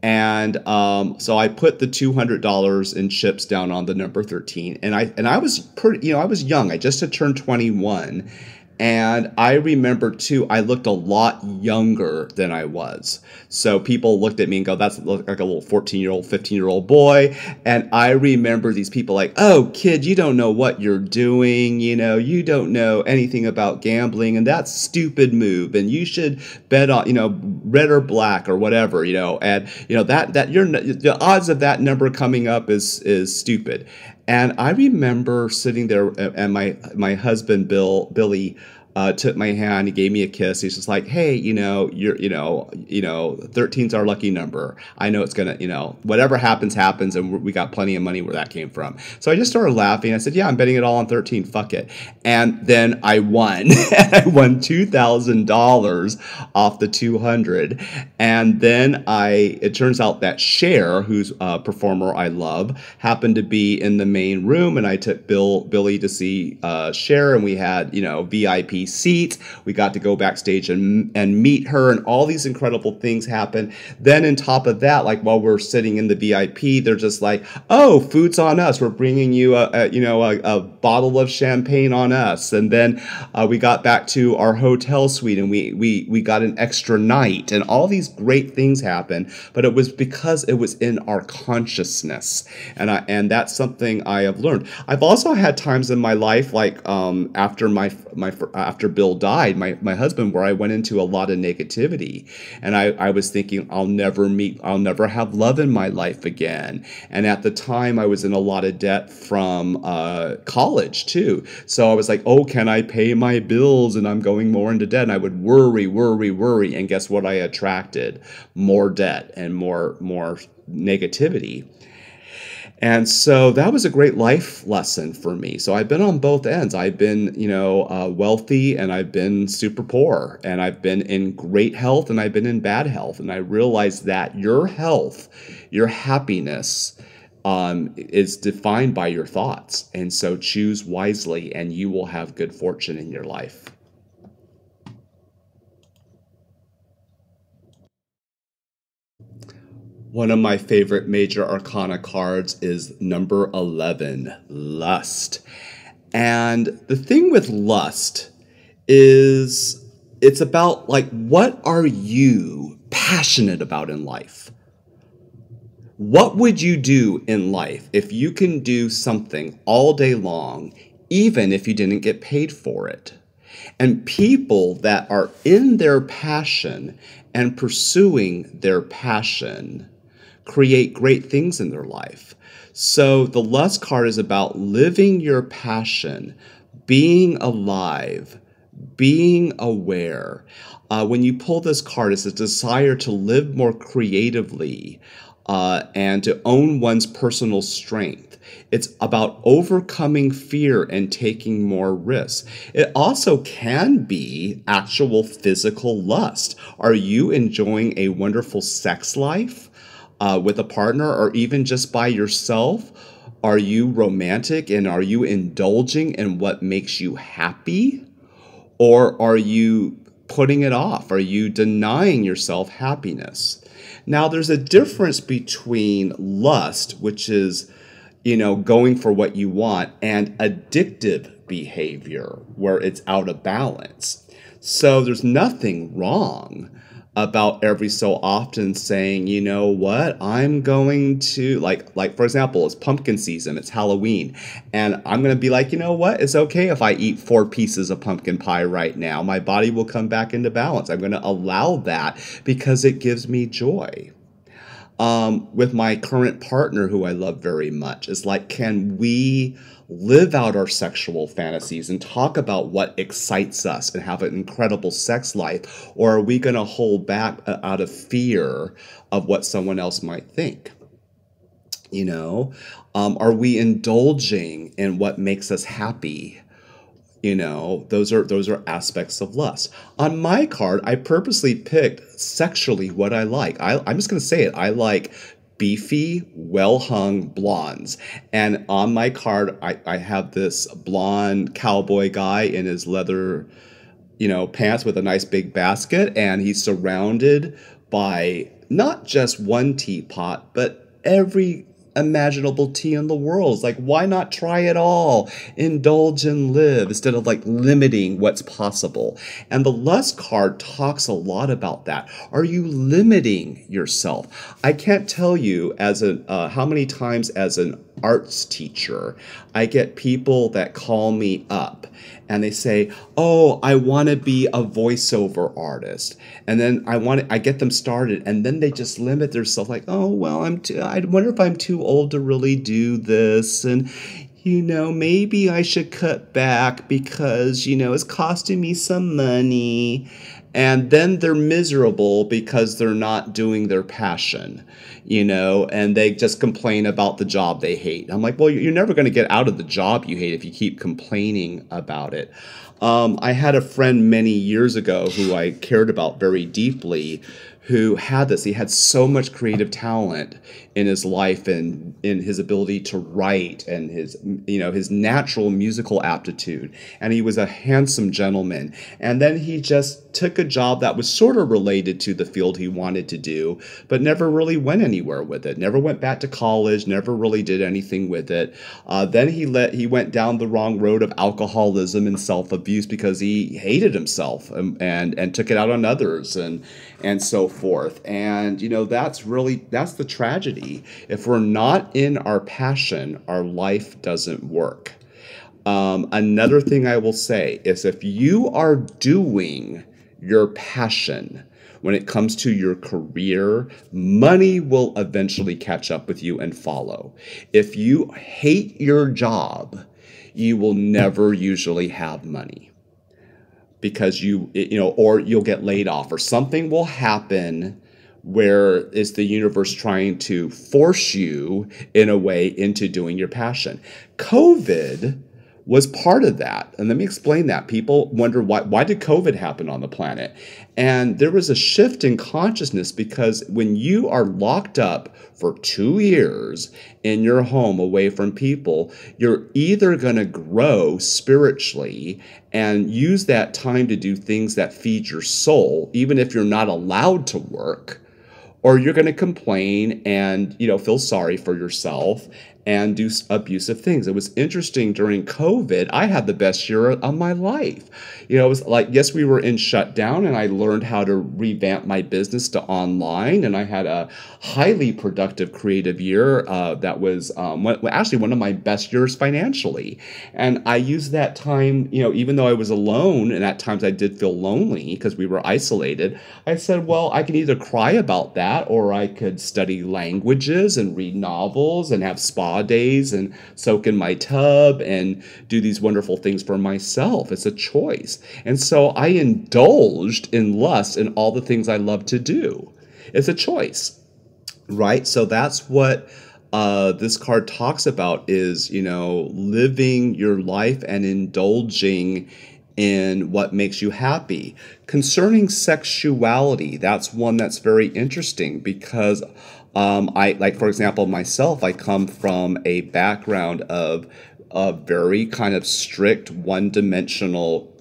And so I put the $200 in chips down on the number 13, and I was pretty, I was young. I just had turned 21, and I remember too, I looked a lot younger than I was. So people looked at me and go, "That's like a little 14-year-old, 15-year-old boy." And I remember these people like, "Oh, kid, you don't know what you're doing. You don't know anything about gambling, and that's a stupid move. And you should bet on, red or black or whatever, And that you're the odds of that number coming up is stupid." And I remember sitting there, and my husband Billy took my hand. He gave me a kiss. He's just like, "Hey, you're 13's our lucky number. I know it's gonna, whatever happens, and we got plenty of money where that came from." So I just started laughing. I said, "Yeah, I'm betting it all on 13. Fuck it." And then I won. I won $2,000 off the 200. And then it turns out that Cher, who's a performer I love, happened to be in the main room, and I took Billy to see Cher, and we had, VIP seat. We got to go backstage and meet her, and all these incredible things happen. Then on top of that, like while we're sitting in the VIP, they're just like, "Oh, food's on us. We're bringing you a bottle of champagne on us." And then we got back to our hotel suite, and we got an extra night, and all these great things happen. But it was because it was in our consciousness, and that's something I have learned. I've also had times in my life, like after Bill died, my husband, where I went into a lot of negativity, and I was thinking, I'll never have love in my life again. And at the time, I was in a lot of debt from college too. So I was like, oh, can I pay my bills? And I'm going more into debt. And I would worry. And guess what I attracted? More debt and more negativity. And so that was a great life lesson for me. So I've been on both ends. I've been, wealthy, and I've been super poor, and I've been in great health, and I've been in bad health. And I realized that your health, your happiness, is defined by your thoughts. And so choose wisely, and you will have good fortune in your life. One of my favorite major arcana cards is number 11, Lust. And the thing with lust is it's about, like, what are you passionate about in life? What would you do in life if you can do something all day long, even if you didn't get paid for it? And people that are in their passion and pursuing their passion create great things in their life. So the Lust card is about living your passion, being alive, being aware. When you pull this card, it's a desire to live more creatively and to own one's personal strength. It's about overcoming fear and taking more risks. It also can be actual physical lust. Are you enjoying a wonderful sex life with a partner, or even just by yourself? Are you romantic, and are you indulging in what makes you happy? Or are you putting it off? Are you denying yourself happiness? Now, there's a difference between lust, which is, going for what you want, and addictive behavior, where it's out of balance. So there's nothing wrong about every so often saying, you know what, I'm going to, like for example, it's pumpkin season, it's Halloween, and I'm going to be like, you know what, it's okay if I eat 4 pieces of pumpkin pie right now. My body will come back into balance. I'm going to allow that because it gives me joy. with my current partner, who I love very much, is like, can we live out our sexual fantasies and talk about what excites us and have an incredible sex life? Or are we going to hold back out of fear of what someone else might think? You know, are we indulging in what makes us happy? You know, those are aspects of lust. On my card, I purposely picked sexually what I like. I'm just going to say it. I like beefy, well-hung blondes. And on my card, I have this blonde cowboy guy in his leather, pants with a nice big basket, and he's surrounded by not just one teapot, but every imaginable tea in the world. It's like, why not try it all? Indulge and live instead of like limiting what's possible. And the lust card talks a lot about that. Are you limiting yourself? I can't tell you how many times as an arts teacher, I get people that call me up and they say, "Oh, I want to be a voiceover artist." And then I get them started, and then they just limit themselves like, "Oh, well, I wonder if I'm too old to really do this, and maybe I should cut back because, it's costing me some money." And then they're miserable because they're not doing their passion, and they just complain about the job they hate. I'm like, well, you're never going to get out of the job you hate if you keep complaining about it. I had a friend many years ago who I cared about very deeply, who had this. He had so much creative talent in his life and in his ability to write and his natural musical aptitude. And he was a handsome gentleman. And then he just took a job that was sort of related to the field he wanted to do, but never really went anywhere with it. Never went back to college, never really did anything with it. Then he went down the wrong road of alcoholism and self-abuse because he hated himself and took it out on others and so forth. And that's the tragedy. If we're not in our passion, our life doesn't work. Another thing I will say is, if you are doing your passion when it comes to your career, money will eventually catch up with you and follow. If you hate your job, you will never usually have money, because or you'll get laid off, or something will happen where it's the universe trying to force you in a way into doing your passion. COVID was part of that. And let me explain that. People wonder, why did COVID happen on the planet? And there was a shift in consciousness, because when you are locked up for 2 years in your home away from people, you're either going to grow spiritually and use that time to do things that feed your soul, even if you're not allowed to work, or you're going to complain and, feel sorry for yourself and do abusive things. It was interesting during COVID. I had the best year of my life. It was like, yes, we were in shutdown, and I learned how to revamp my business to online, and I had a highly productive creative year that was actually one of my best years financially. And I used that time, even though I was alone, and at times I did feel lonely because we were isolated, I said, well, I can either cry about that, or I could study languages and read novels and have spa days and soak in my tub and do these wonderful things for myself. It's a choice. And so I indulged in lust and all the things I love to do. It's a choice, right? So that's what this card talks about, is, living your life and indulging in what makes you happy. Concerning sexuality, that's one that's very interesting, because for example, myself, I come from a background of a very kind of strict, one-dimensional,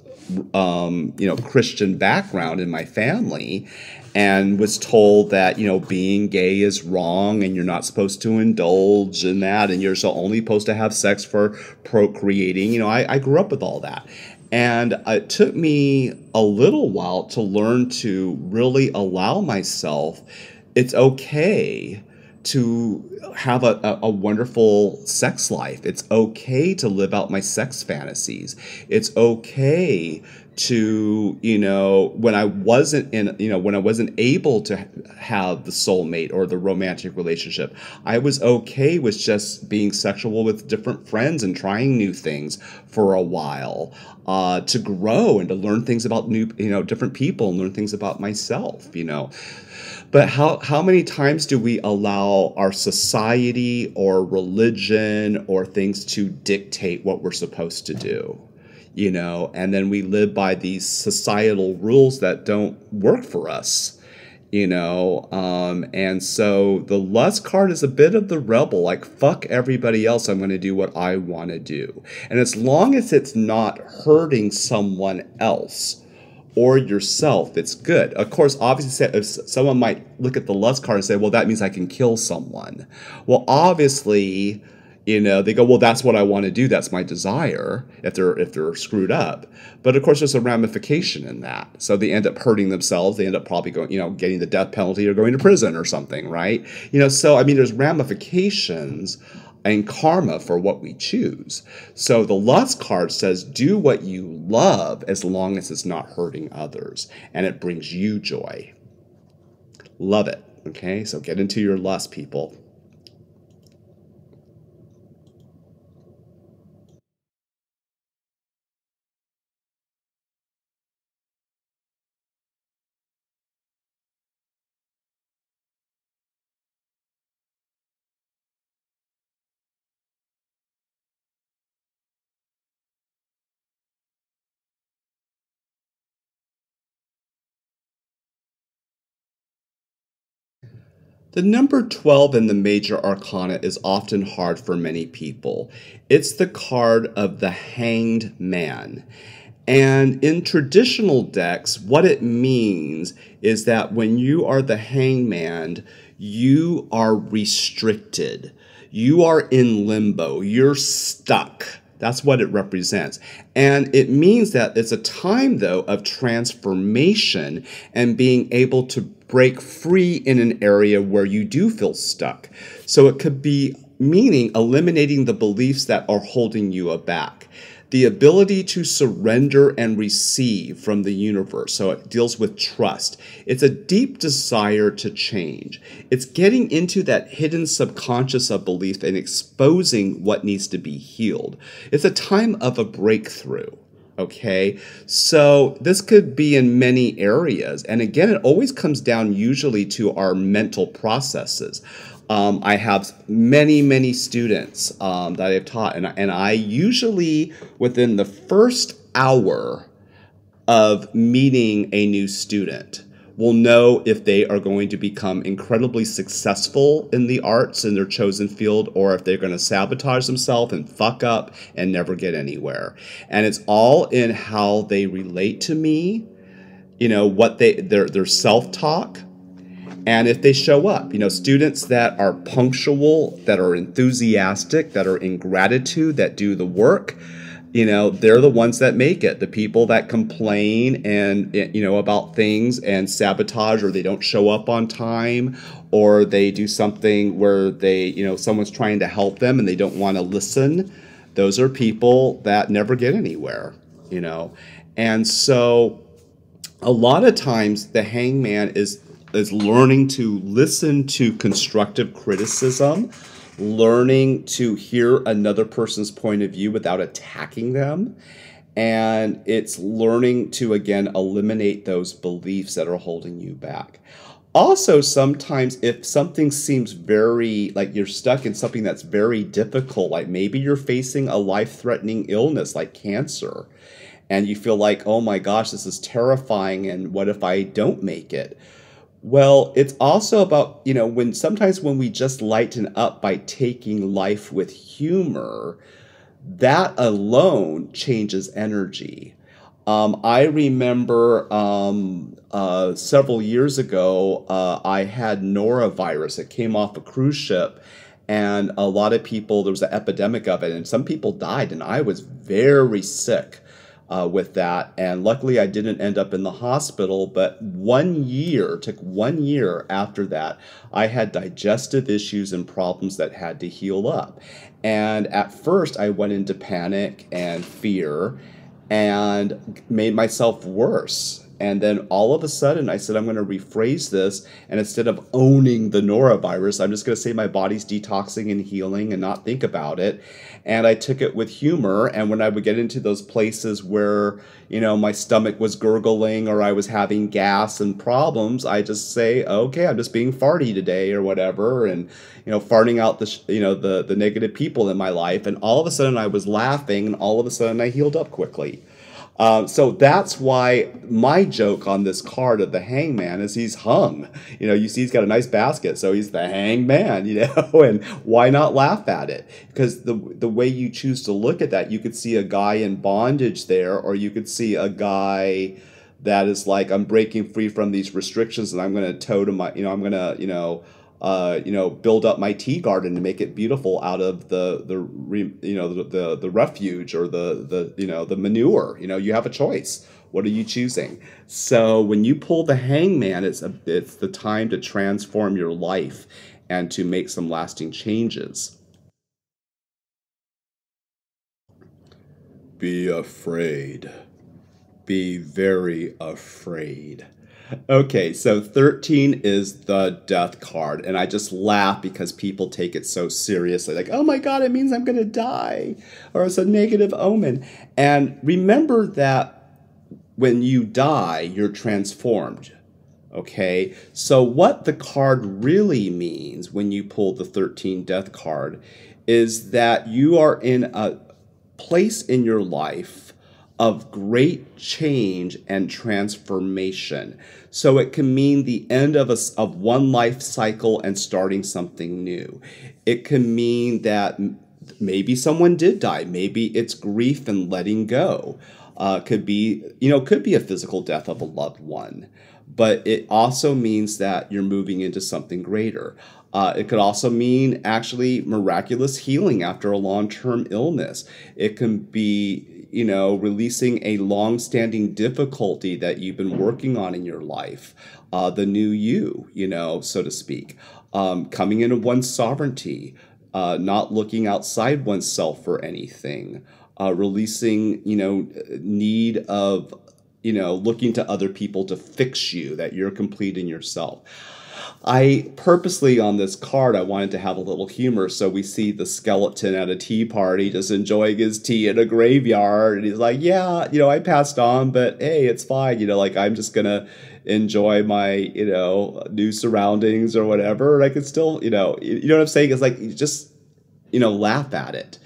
Christian background in my family, and was told that, being gay is wrong and you're not supposed to indulge in that, and you're only supposed to have sex for procreating. I grew up with all that. And it took me a little while to learn to really allow myself, it's okay to have a wonderful sex life. It's okay to live out my sex fantasies. It's okay to, when I wasn't when I wasn't able to have the soulmate or the romantic relationship, I was okay with just being sexual with different friends and trying new things for a while, to grow and to learn things about different people and learn things about myself. But how many times do we allow our society or religion or things to dictate what we're supposed to do? And then we live by these societal rules that don't work for us, and so the lust card is a bit of the rebel, like, fuck everybody else, I'm going to do what I want to do. And as long as it's not hurting someone else or yourself, it's good. Of course, obviously, if someone might look at the lust card and say, well, that means I can kill someone. Well, obviously, they go, well, that's what I want to do. That's my desire if they're screwed up. But of course, there's a ramification in that. So they end up hurting themselves. They end up probably going, getting the death penalty or going to prison or something, right? So, I mean, there's ramifications and karma for what we choose. So the lust card says, do what you love as long as it's not hurting others and it brings you joy. Love it. Okay, so get into your lust, people. The number 12 in the major arcana is often hard for many people. It's the card of the hanged man. And in traditional decks, what it means is that when you are the hangman, you are restricted. You are in limbo. You're stuck. That's what it represents. And it means that it's a time, though, of transformation and being able to break free in an area where you do feel stuck. So it could be meaning eliminating the beliefs that are holding you back. The ability to surrender and receive from the universe. So it deals with trust. It's a deep desire to change. It's getting into that hidden subconscious of belief and exposing what needs to be healed. It's a time of a breakthrough. Okay, so this could be in many areas. And again, it always comes down usually to our mental processes. I have many students that I've taught, and I usually, within the first hour of meeting a new student, will know if they are going to become incredibly successful in the arts in their chosen field, or if they're going to sabotage themselves and fuck up and never get anywhere. And it's all in how they relate to me, what their self-talk. And if they show up, students that are punctual, that are enthusiastic, that are in gratitude, that do the work, they're the ones that make it. The people that complain and, about things and sabotage, or they don't show up on time, or they do something where someone's trying to help them and they don't want to listen. Those are people that never get anywhere, And so a lot of times the hangman is learning to listen to constructive criticism, learning to hear another person's point of view without attacking them. And it's learning to, again, eliminate those beliefs that are holding you back. Also, sometimes if something seems very, like you're stuck in something that's very difficult, like maybe you're facing a life-threatening illness like cancer, and you feel like, oh my gosh, this is terrifying, and what if I don't make it? Well, it's also about, sometimes when we just lighten up by taking life with humor, that alone changes energy. I remember several years ago, I had norovirus. It came off a cruise ship, and a lot of people, there was an epidemic of it, and some people died, and I was very sick. With that, and luckily I didn't end up in the hospital, but took 1 year after that, I had digestive issues and problems that had to heal up. And at first I went into panic and fear, and made myself worse. And then all of a sudden, I said, I'm going to rephrase this. And instead of owning the norovirus, I'm just going to say my body's detoxing and healing and not think about it. And I took it with humor. And when I would get into those places where, my stomach was gurgling or I was having gas and problems, I just say, okay, I'm just being farty today or whatever. And, farting out the negative people in my life. And all of a sudden I was laughing, and all of a sudden I healed up quickly. So that's why my joke on this card of the hangman is he's hung. You see he's got a nice basket, so he's the hangman, and why not laugh at it? Because the way you choose to look at that, you could see a guy in bondage there, or you could see a guy that is like, I'm breaking free from these restrictions and I'm going to toe to my, I'm going to, build up my tea garden to make it beautiful out of the refuge or the manure. You have a choice. What are you choosing? So when you pull the hangman, it's the time to transform your life and to make some lasting changes. Be afraid. Be very afraid. Okay, so 13 is the death card, and I just laugh because people take it so seriously. Like, oh my God, it means I'm going to die, or it's a negative omen. And remember that when you die, you're transformed. Okay, so what the card really means when you pull the 13 death card is that you are in a place in your life of great change and transformation. So it can mean the end of one life cycle and starting something new. It can mean that maybe someone did die. Maybe it's grief and letting go. Could be a physical death of a loved one. But it also means that you're moving into something greater. It could also mean actually miraculous healing after a long-term illness. It can be, releasing a long-standing difficulty that you've been working on in your life, the new you, so to speak. Coming into one's sovereignty, not looking outside oneself for anything, releasing, need of, looking to other people to fix you, that you're complete in yourself. I purposely on this card, I wanted to have a little humor. So we see the skeleton at a tea party just enjoying his tea in a graveyard. And he's like, yeah, I passed on, but hey, it's fine. I'm just going to enjoy my, new surroundings or whatever. And I can still, you know what I'm saying? It's like, you just, laugh at it.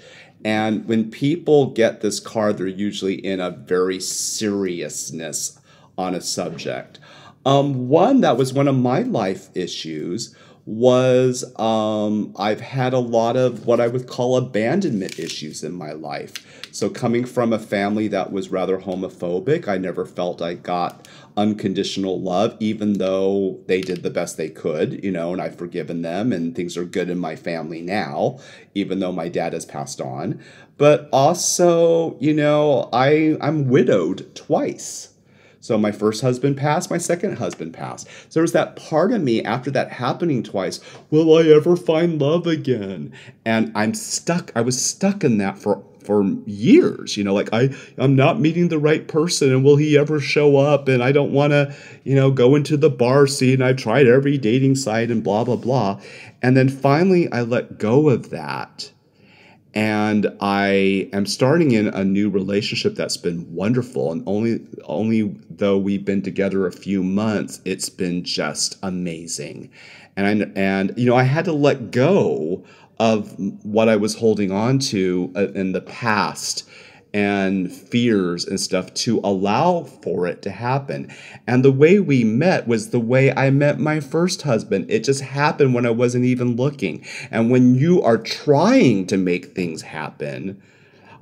And when people get this card, they're usually in a very seriousness on a subject. One that was one of my life issues was I've had a lot of what I would call abandonment issues in my life. So coming from a family that was rather homophobic, I never felt I got unconditional love, even though they did the best they could, and I've forgiven them and things are good in my family now, even though my dad has passed on. But also, I'm widowed twice. So my first husband passed, my second husband passed. So there was that part of me after that happening twice, will I ever find love again? And I'm stuck. I was stuck in that for years, I'm not meeting the right person, and will he ever show up? And I don't want to, go into the bar scene. I've tried every dating site and blah, blah, blah. And then finally I let go of that. And I am starting in a new relationship that's been wonderful. And only though we've been together a few months, it's been just amazing. And I had to let go of what I was holding on to in the past and fears and stuff to allow for it to happen. And the way we met was the way I met my first husband. It just happened when I wasn't even looking. And when you are trying to make things happen,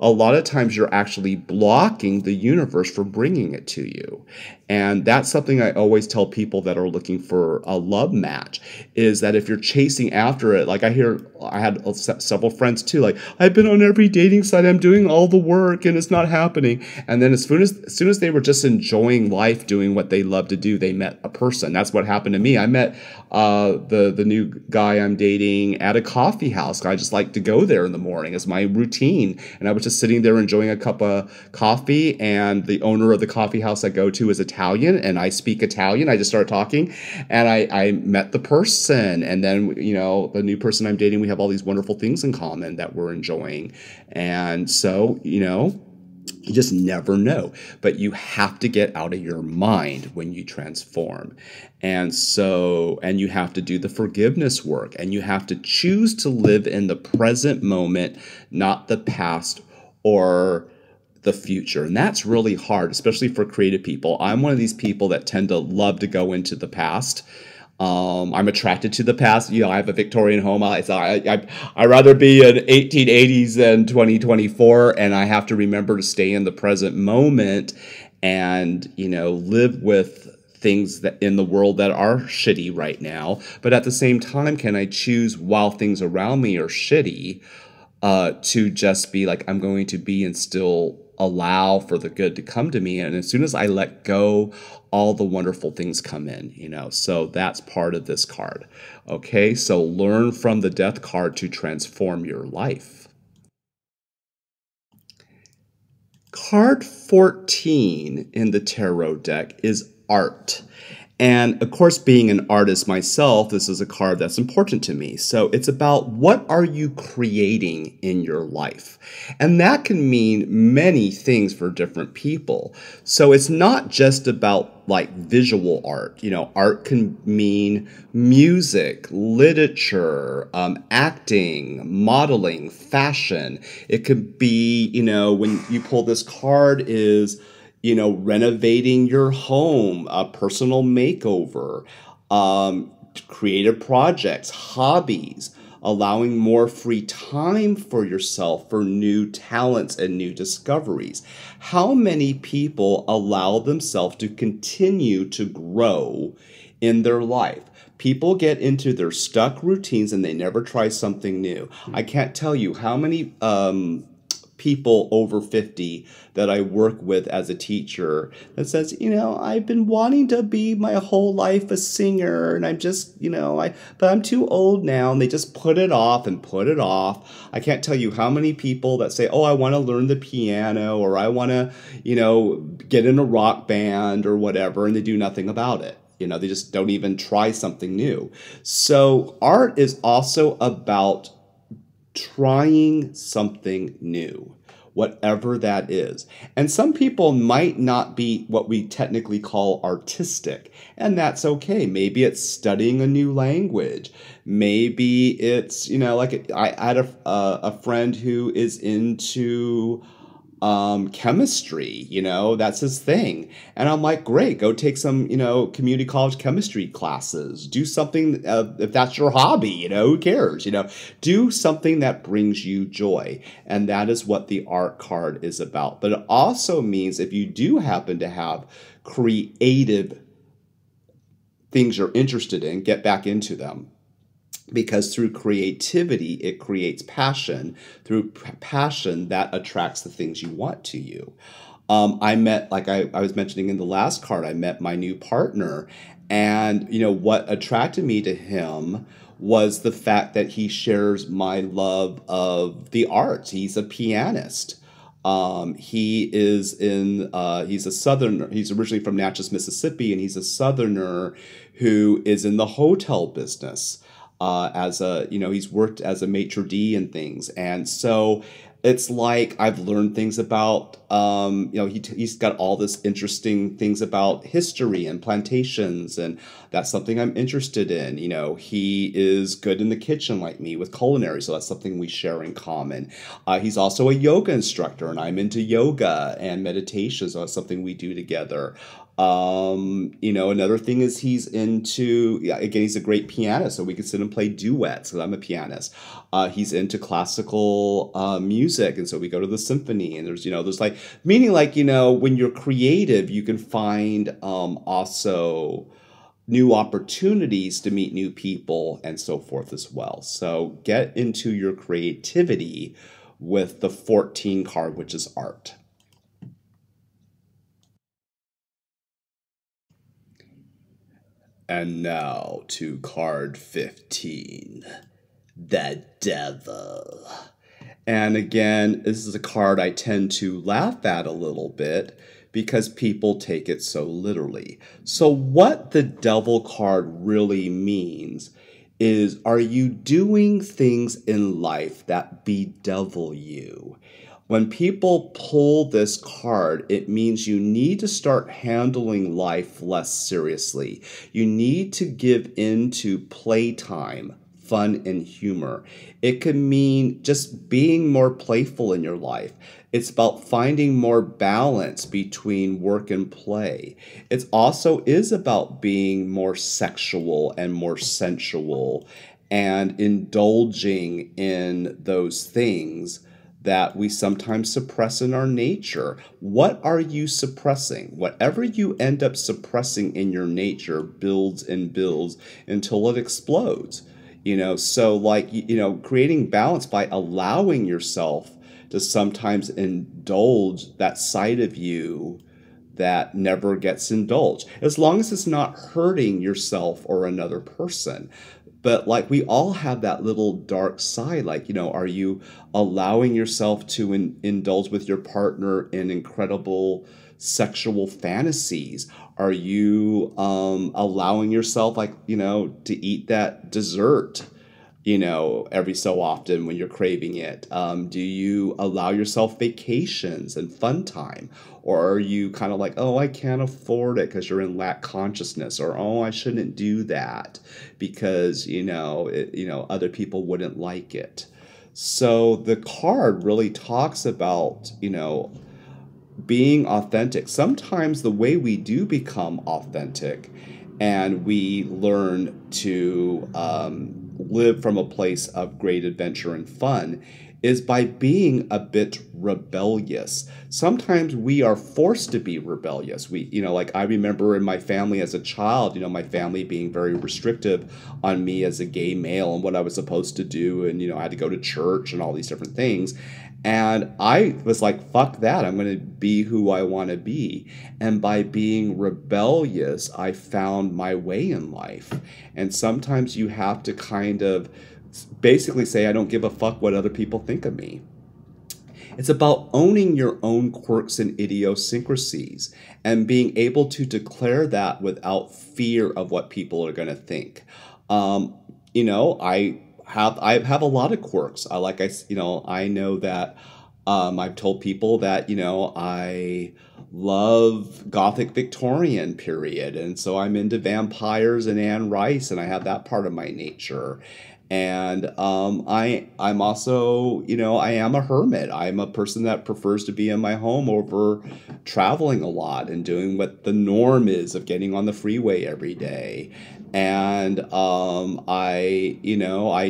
a lot of times you're actually blocking the universe from bringing it to you. And that's something I always tell people that are looking for a love match, is that if you're chasing after it, like I had several friends too, like, I've been on every dating site, I'm doing all the work and it's not happening. And then as soon as they were just enjoying life, doing what they love to do, they met a person. That's what happened to me. I met the new guy I'm dating at a coffee house. I just like to go there in the morning as my routine. And I would just sitting there enjoying a cup of coffee, and the owner of the coffee house I go to is Italian, and I speak Italian. I just started talking, and I met the person, and then, the new person I'm dating, we have all these wonderful things in common that we're enjoying. And so, you just never know. But you have to get out of your mind when you transform. And you have to do the forgiveness work, and you have to choose to live in the present moment, not the past or the future. And that's really hard, especially for creative people. I'm one of these people that tend to love to go into the past. I'm attracted to the past. I have a Victorian home. I'd rather be in 1880s than 2024, and I have to remember to stay in the present moment and, live with things that in the world that are shitty right now. But at the same time, can I choose, while things around me are shitty, to just be like, I'm going to be and still allow for the good to come to me. And as soon as I let go, all the wonderful things come in, So that's part of this card. Okay, so learn from the death card to transform your life. Card 14 in the tarot deck is art. And of course, being an artist myself, this is a card that's important to me. So it's about, what are you creating in your life? And that can mean many things for different people. So it's not just about like visual art. Art can mean music, literature, acting, modeling, fashion. It could be, when you pull this card, is renovating your home, a personal makeover, creative projects, hobbies, allowing more free time for yourself for new talents and new discoveries. How many people allow themselves to continue to grow in their life? People get into their stuck routines and they never try something new. I can't tell you how many people over 50 that I work with as a teacher that says, I've been wanting to be my whole life a singer, and I'm just, but I'm too old now, and they just put it off and put it off. I can't tell you how many people that say, oh, I want to learn the piano, or I want to, get in a rock band or whatever, and they do nothing about it. They just don't even try something new. So art is also about trying something new, whatever that is. And some people might not be what we technically call artistic, and that's okay. Maybe it's studying a new language. Maybe it's, I had a friend who is into chemistry, that's his thing. And I'm like, great, go take some, community college chemistry classes. Do something, if that's your hobby, who cares, do something that brings you joy. And that is what the art card is about. But it also means, if you do happen to have creative things you're interested in, get back into them. Because through creativity, it creates passion. Through passion, that attracts the things you want to you. I met, like I was mentioning in the last card, I met my new partner. And, what attracted me to him was the fact that he shares my love of the arts. He's a pianist. He's a Southerner. He's originally from Natchez, Mississippi, and he's a Southerner who is in the hotel business. He's worked as a maitre d' and things. And so it's like, I've learned things about, he's got all this interesting things about history and plantations, and that's something I'm interested in. He is good in the kitchen like me with culinary, so that's something we share in common. He's also a yoga instructor, and I'm into yoga and meditation, so that's something we do together. Another thing is he's into, again, he's a great pianist, so we can sit and play duets, because I'm a pianist. He's into classical music, and so we go to the symphony, and there's like, meaning like, when you're creative, you can find also new opportunities to meet new people and so forth as well. So get into your creativity with the 14 card, which is art. And now to card 15, the devil. And again, this is a card I tend to laugh at a little bit because people take it so literally. So, what the devil card really means is, are you doing things in life that bedevil you? When people pull this card, it means you need to start handling life less seriously. You need to give in to playtime, fun, and humor. It could mean just being more playful in your life. It's about finding more balance between work and play. It also is about being more sexual and more sensual and indulging in those things that we sometimes suppress in our nature. What are you suppressing? Whatever you end up suppressing in your nature builds and builds until it explodes. So like, creating balance by allowing yourself to sometimes indulge that side of you that never gets indulged, as long as it's not hurting yourself or another person. But like, we all have that little dark side. Like, are you allowing yourself to indulge with your partner in incredible sexual fantasies? Are you allowing yourself, like, to eat that dessert, every so often when you're craving it? Do you allow yourself vacations and fun time? Or are you kind of like, oh, I can't afford it because you're in lack consciousness? Or, oh, I shouldn't do that because, other people wouldn't like it. So the card really talks about, being authentic. Sometimes the way we do become authentic and we learn to live from a place of great adventure and fun is by being a bit rebellious. Sometimes we are forced to be rebellious. Like, I remember in my family as a child, my family being very restrictive on me as a gay male and what I was supposed to do. And, I had to go to church and all these different things. And I was like, fuck that. I'm going to be who I want to be. And by being rebellious, I found my way in life. And sometimes you have to kind of basically say, I don't give a fuck what other people think of me. It's about owning your own quirks and idiosyncrasies and being able to declare that without fear of what people are going to think. I have a lot of quirks. I know that I've told people that I love Gothic Victorian period, and so I'm into vampires and Anne Rice, and I have that part of my nature. And I'm also, I am a hermit. I'm a person that prefers to be in my home over traveling a lot and doing what the norm is of getting on the freeway every day. And I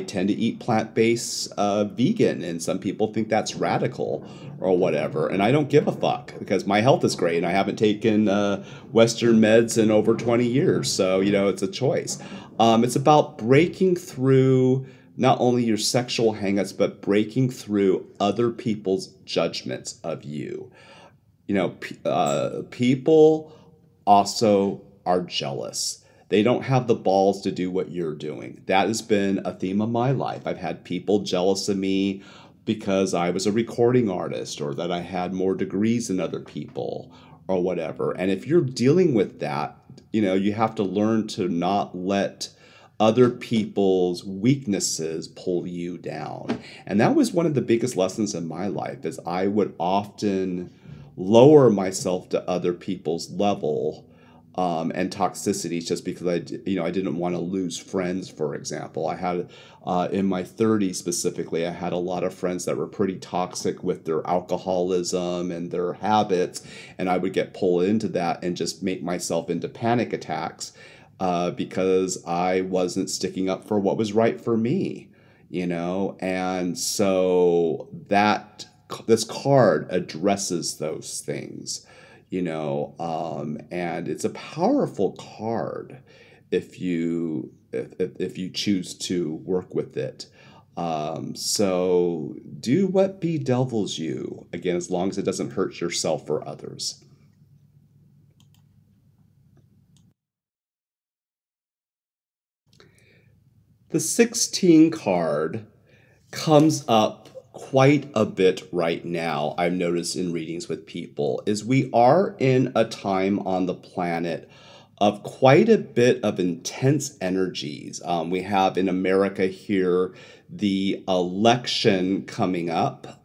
tend to eat plant-based vegan, and some people think that's radical or whatever. And I don't give a fuck because my health is great and I haven't taken Western meds in over 20 years. So, it's a choice. It's about breaking through not only your sexual hangups, but breaking through other people's judgments of you. People also are jealous. They don't have the balls to do what you're doing. That has been a theme of my life. I've had people jealous of me because I was a recording artist or that I had more degrees than other people or whatever. And if you're dealing with that, you have to learn to not let other people's weaknesses pull you down. And that was one of the biggest lessons in my life, is I would often lower myself to other people's level and toxicities just because I didn't want to lose friends. For example, I had in my 30s specifically, I had a lot of friends that were pretty toxic with their alcoholism and their habits, and I would get pulled into that and just make myself into panic attacks because I wasn't sticking up for what was right for me, and so this card addresses those things. And it's a powerful card if you choose to work with it. So do what bedevils you, again, as long as it doesn't hurt yourself or others. The 16 card comes up quite a bit right now, I've noticed in readings with people, is we are in a time on the planet of quite a bit of intense energies. We have in America here the election coming up.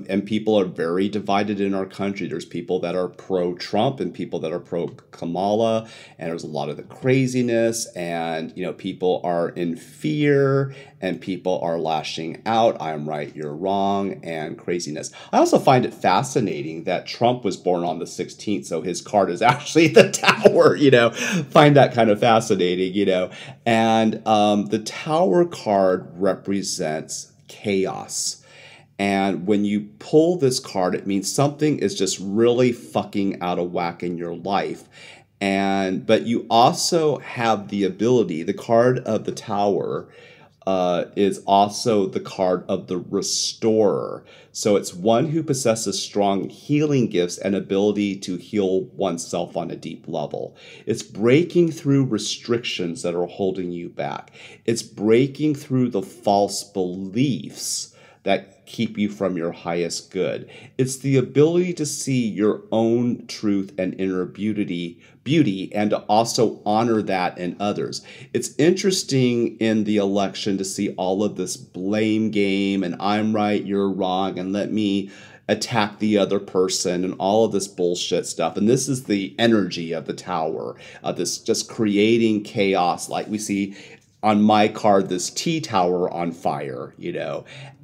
And people are very divided in our country. There's people that are pro Trump and people that are pro Kamala, and there's a lot of the craziness, and people are in fear, and people are lashing out. I'm right, you're wrong, and craziness. I also find it fascinating that Trump was born on the 16th, so his card is actually the tower. Find that kind of fascinating. And the tower card represents chaos. And when you pull this card, it means something is just really fucking out of whack in your life. But you also have the ability, the card of the tower is also the card of the restorer. So it's one who possesses strong healing gifts and ability to heal oneself on a deep level. It's breaking through restrictions that are holding you back. It's breaking through the false beliefs that keep you from your highest good. It's the ability to see your own truth and inner beauty and to also honor that in others. It's interesting in the election to see all of this blame game and I'm right, you're wrong, and let me attack the other person and all of this bullshit stuff. And this is the energy of the tower, this just creating chaos like we see on my card, this T tower on fire,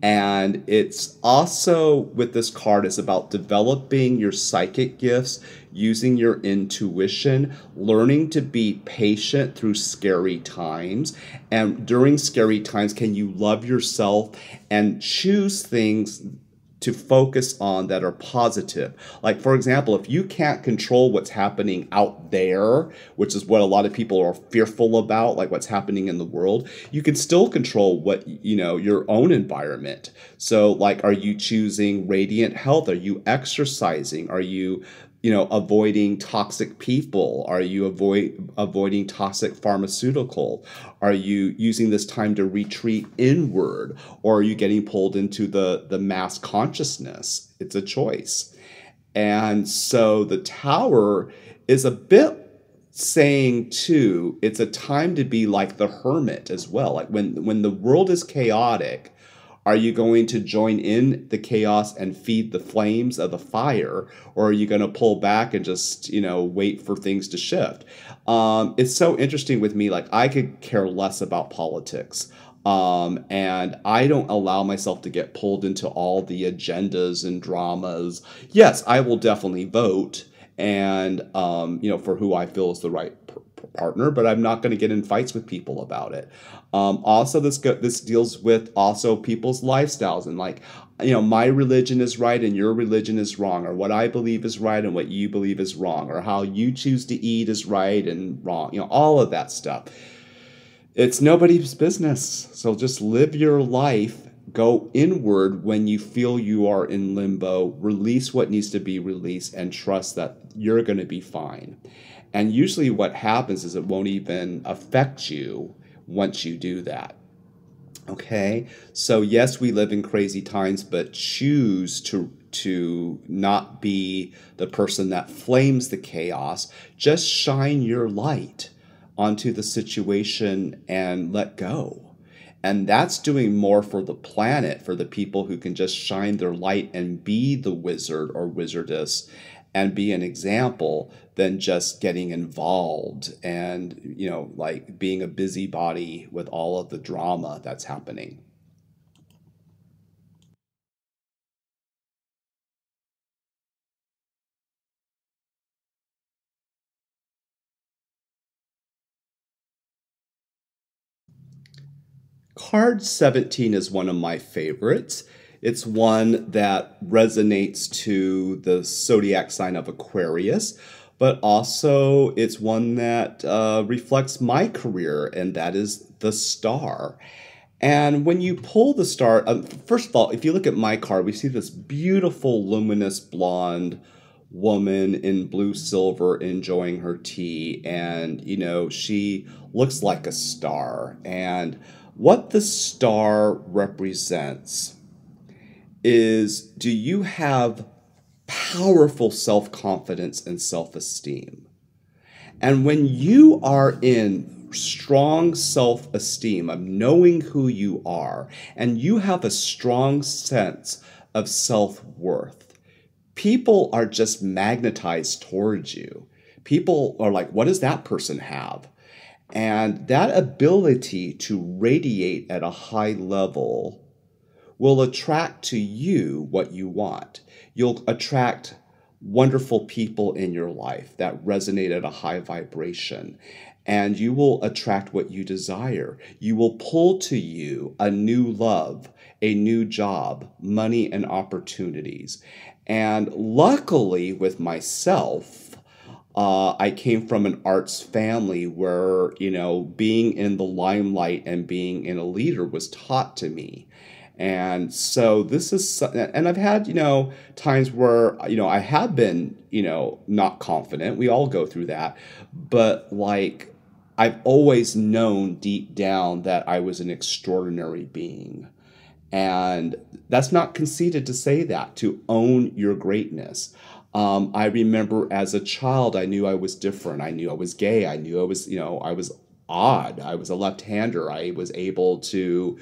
And it's also, with this card, is about developing your psychic gifts, using your intuition, learning to be patient through scary times. And during scary times, can you love yourself and choose things to focus on that are positive. Like, for example, if you can't control what's happening out there, which is what a lot of people are fearful about, like what's happening in the world, you can still control what, your own environment. So, like, are you choosing radiant health? Are you exercising? Are you avoiding toxic people? Are you avoiding toxic pharmaceutical? Are you using this time to retreat inward? Or are you getting pulled into the mass consciousness? It's a choice. And so the tower is a bit saying too, it's a time to be like the hermit as well. Like when the world is chaotic, are you going to join in the chaos and feed the flames of the fire? Or are you going to pull back and just, wait for things to shift? It's so interesting with me. Like, I could care less about politics. And I don't allow myself to get pulled into all the agendas and dramas. Yes, I will definitely vote and, for who I feel is the right partner, but I'm not going to get in fights with people about it. Also, this deals with also people's lifestyles and like, my religion is right and your religion is wrong, or what I believe is right and what you believe is wrong, or how you choose to eat is right and wrong, all of that stuff. It's nobody's business. So just live your life. Go inward when you feel you are in limbo. Release what needs to be released and trust that you're going to be fine. And usually what happens is it won't even affect you once you do that. Okay? So yes, we live in crazy times, but choose to not be the person that flames the chaos. Just shine your light onto the situation and let go. And that's doing more for the planet, for the people who can just shine their light and be the wizard or wizardess and be an example than just getting involved and, like being a busybody with all of the drama that's happening. Card 17 is one of my favorites. It's one that resonates to the zodiac sign of Aquarius, but also it's one that reflects my career, and that is the star. And when you pull the star, first of all, if you look at my card, we see this beautiful luminous blonde woman in blue silver enjoying her tea, and she looks like a star. And what the star represents is, do you have powerful self-confidence and self-esteem? And when you are in strong self-esteem of knowing who you are, and you have a strong sense of self-worth, people are just magnetized towards you. People are like, what does that person have? And that ability to radiate at a high level will attract to you what you want. You'll attract wonderful people in your life that resonate at a high vibration, and you will attract what you desire. You will pull to you a new love, a new job, money, and opportunities. And luckily, with myself, I came from an arts family where, being in the limelight and being in a leader was taught to me. And so this is, and I've had, times where, I have been, not confident. We all go through that. But like, I've always known deep down that I was an extraordinary being. And that's not conceited to say that, to own your greatness. I remember as a child, I knew I was different. I knew I was gay. I knew I was, I was odd. I was a left-hander. I was able to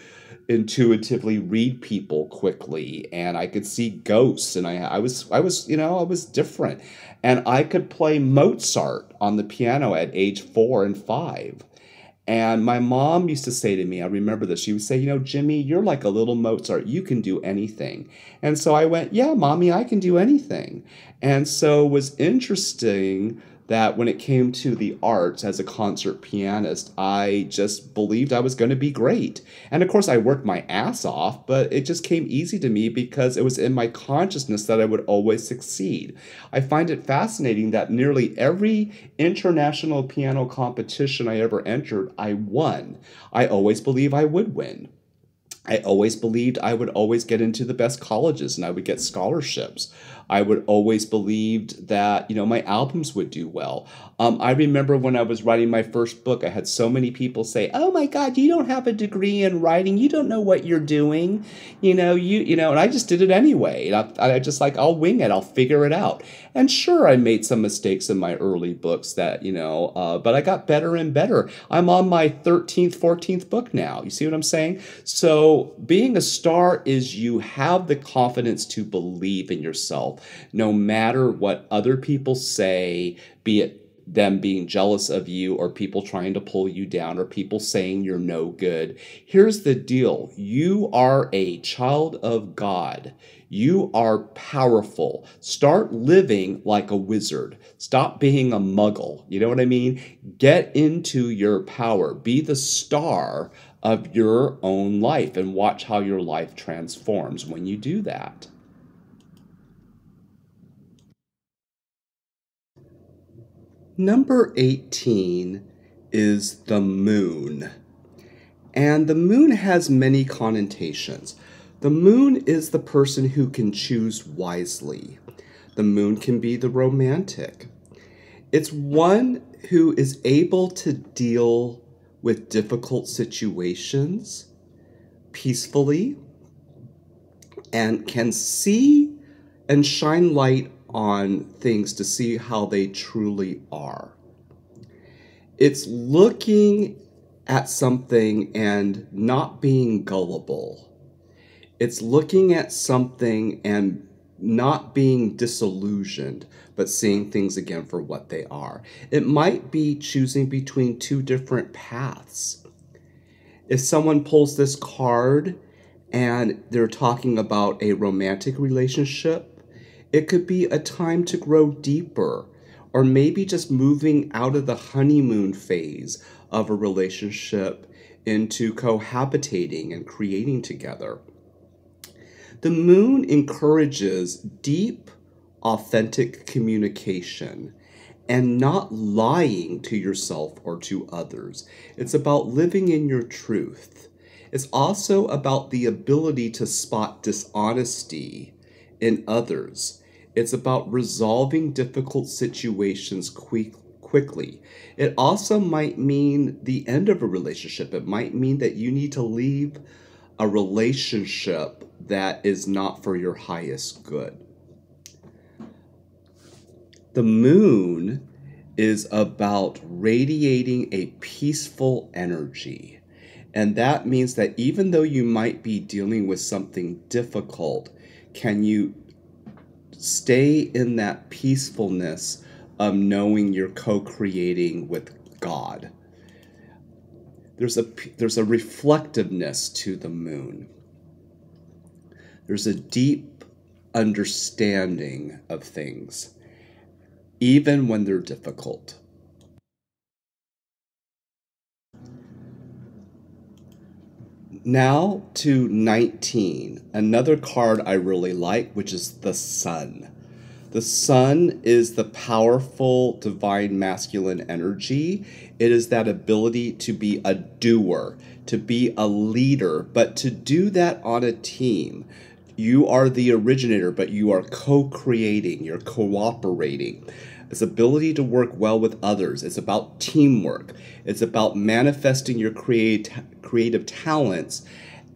intuitively read people quickly, and I could see ghosts, and I was different. And I could play Mozart on the piano at age 4 and 5. And my mom used to say to me, I remember this, she would say, Jimmy, you're like a little Mozart. You can do anything. And so I went, yeah, Mommy, I can do anything. And so it was interesting that when it came to the arts as a concert pianist, I just believed I was going to be great. And of course, I worked my ass off, but it just came easy to me because it was in my consciousness that I would always succeed. I find it fascinating that nearly every international piano competition I ever entered, I won. I always believed I would win. I always believed I would always get into the best colleges and I would get scholarships. I would always believed that, my albums would do well. I remember when I was writing my first book, I had so many people say, oh my God, you don't have a degree in writing. You don't know what you're doing. And I just did it anyway. I just like, I'll wing it. I'll figure it out. And sure, I made some mistakes in my early books that, but I got better and better. I'm on my 13th, 14th book now. You see what I'm saying? So being a star is you have the confidence to believe in yourself, no matter what other people say, be it them being jealous of you or people trying to pull you down or people saying you're no good. Here's the deal. You are a child of God. You are powerful. Start living like a wizard. Stop being a muggle. You know what I mean? Get into your power. Be the star of your own life and watch how your life transforms when you do that. Number 18 is the moon. And the moon has many connotations. The moon is the person who can choose wisely. The moon can be the romantic. It's one who is able to deal with difficult situations peacefully and can see and shine light on things to see how they truly are. It's looking at something and not being gullible. It's looking at something and not being disillusioned, but seeing things again for what they are. It might be choosing between two different paths. If someone pulls this card and they're talking about a romantic relationship, it could be a time to grow deeper, or maybe just moving out of the honeymoon phase of a relationship into cohabitating and creating together. The moon encourages deep, authentic communication and not lying to yourself or to others. It's about living in your truth. It's also about the ability to spot dishonesty in others. It's about resolving difficult situations quickly. It also might mean the end of a relationship. It might mean that you need to leave a relationship that is not for your highest good. The moon is about radiating a peaceful energy. And that means that even though you might be dealing with something difficult, can you stay in that peacefulness of knowing you're co-creating with God? There's a reflectiveness to the moon. There's a deep understanding of things, even when they're difficult. Now to 19, another card I really like, which is the Sun. The Sun is the powerful divine masculine energy. It is that ability to be a doer, to be a leader, but to do that on a team. You are the originator, but you are co-creating, you're cooperating. It's ability to work well with others. It's about teamwork. It's about manifesting your creative talents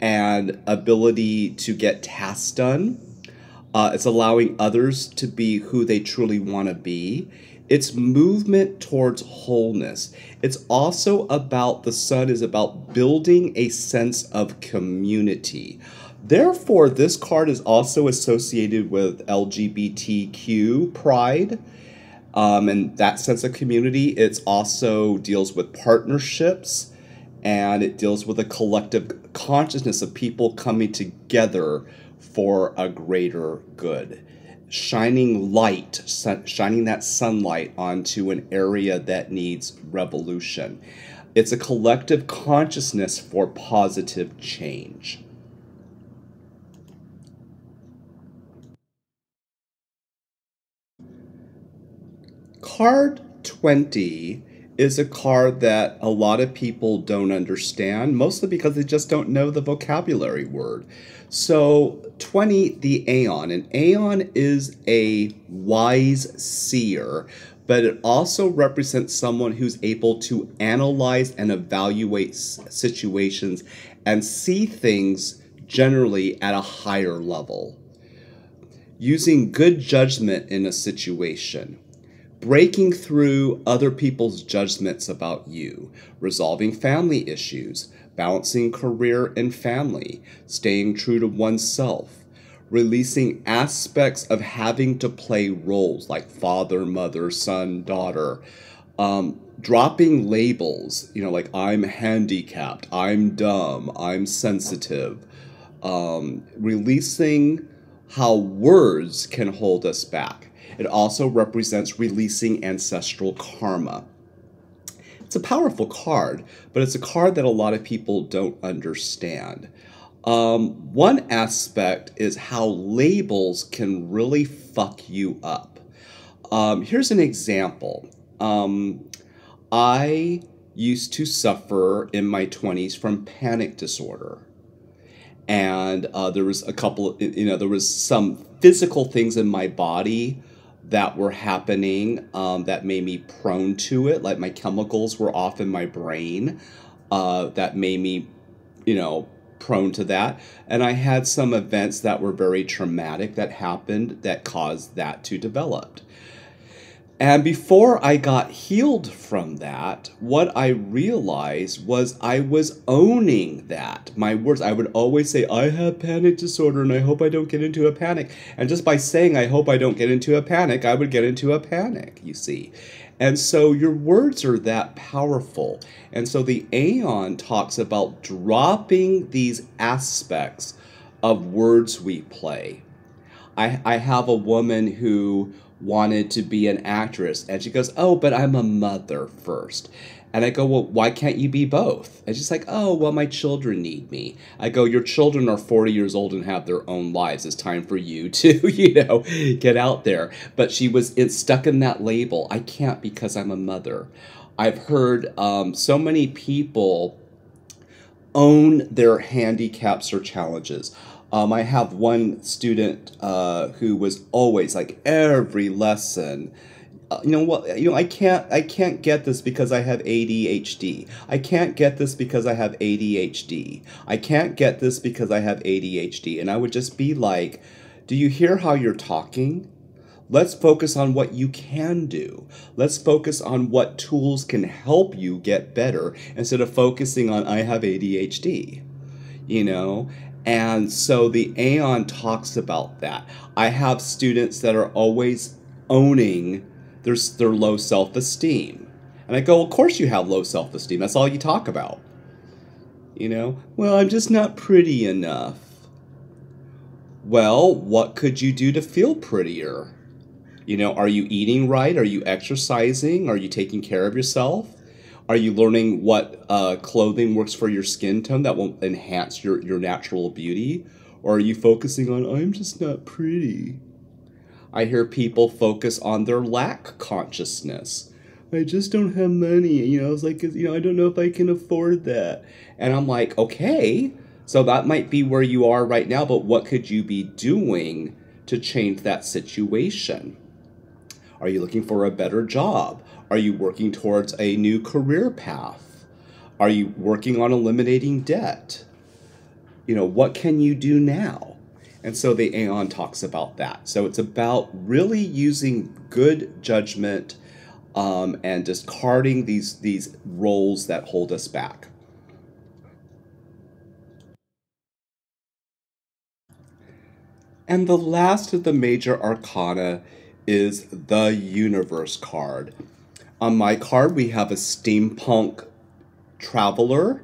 and ability to get tasks done. It's allowing others to be who they truly want to be. It's movement towards wholeness. It's also about, the Sun is about building a sense of community. Therefore, this card is also associated with LGBTQ pride. And that sense of community. It also deals with partnerships, and it deals with a collective consciousness of people coming together for a greater good. Shining light, shining that sunlight onto an area that needs revolution. It's a collective consciousness for positive change. Card 20 is a card that a lot of people don't understand, mostly because they just don't know the vocabulary word. So 20, the Aeon. An Aeon is a wise seer, but it also represents someone who's able to analyze and evaluate situations and see things generally at a higher level. Using good judgment in a situation. Breaking through other people's judgments about you, resolving family issues, balancing career and family, staying true to oneself, releasing aspects of having to play roles like father, mother, son, daughter, dropping labels, like I'm handicapped, I'm dumb, I'm sensitive, releasing how words can hold us back. It also represents releasing ancestral karma. It's a powerful card, but it's a card that a lot of people don't understand. One aspect is how labels can really fuck you up. Here's an example. I used to suffer in my 20s from panic disorder. And there was a couple, there was some physical things in my body that were happening that made me prone to it. Like my chemicals were off in my brain that made me, prone to that. And I had some events that were very traumatic that happened that caused that to develop. And before I got healed from that, what I realized was I was owning that. My words, I would always say, I have panic disorder and I hope I don't get into a panic. And just by saying, I hope I don't get into a panic, I would get into a panic, you see. And so your words are that powerful. And so the Aeon talks about dropping these aspects of words we play. I have a woman who wanted to be an actress, and she goes, oh, but I'm a mother first. And I go, well, why can't you be both? And she's like, oh, well, my children need me. I go, your children are 40 years old and have their own lives. It's time for you to, get out there. But it's stuck in that label. I can't because I'm a mother. I've heard so many people own their handicaps or challenges. I have one student who was always like every lesson. You know what? You know, I can't get this because I have ADHD. I can't get this because I have ADHD. I can't get this because I have ADHD. And I would just be like, do you hear how you're talking? Let's focus on what you can do. Let's focus on what tools can help you get better instead of focusing on I have ADHD, you know? And so the Aeon talks about that. I have students that are always owning their low self-esteem. And I go, of course you have low self-esteem. That's all you talk about. You know, well, I'm just not pretty enough. Well, what could you do to feel prettier? You know, are you eating right? Are you exercising? Are you taking care of yourself? Are you learning what clothing works for your skin tone that will enhance your natural beauty? Or are you focusing on, I'm just not pretty? I hear people focus on their lack consciousness. I just don't have money. You know, it's like, you know, I don't know if I can afford that. And I'm like, okay, so that might be where you are right now, but what could you be doing to change that situation? Are you looking for a better job? Are you working towards a new career path? Are you working on eliminating debt? You know, what can you do now? And so the Aeon talks about that. So it's about really using good judgment and discarding these roles that hold us back. And the last of the major arcana is the Universe card. On my card, we have a steampunk traveler,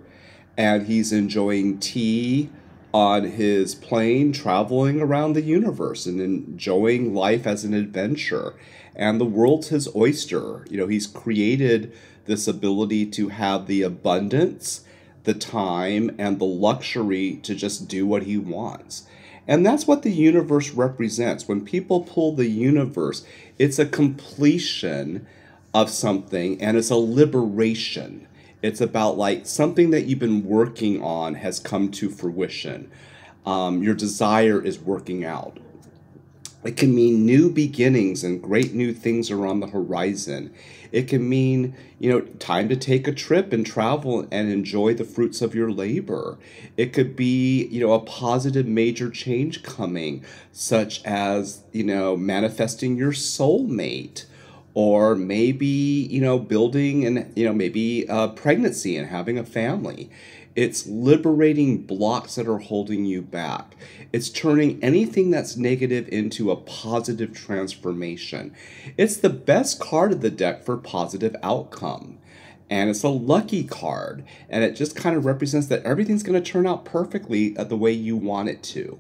and he's enjoying tea on his plane, traveling around the universe and enjoying life as an adventure. And the world's his oyster. You know, he's created this ability to have the abundance, the time, and the luxury to just do what he wants. And that's what the universe represents. When people pull the universe, it's a completion of something and it's a liberation. It's about like something that you've been working on has come to fruition. Your desire is working out. It can mean new beginnings and great new things are on the horizon. It can mean, you know, time to take a trip and travel and enjoy the fruits of your labor. It could be, you know, a positive major change coming, such as, you know, manifesting your soulmate, or maybe, you know, building and, you know, maybe a pregnancy and having a family. It's liberating blocks that are holding you back. It's turning anything that's negative into a positive transformation. It's the best card of the deck for positive outcome. And it's a lucky card. And it just kind of represents that everything's going to turn out perfectly the way you want it to.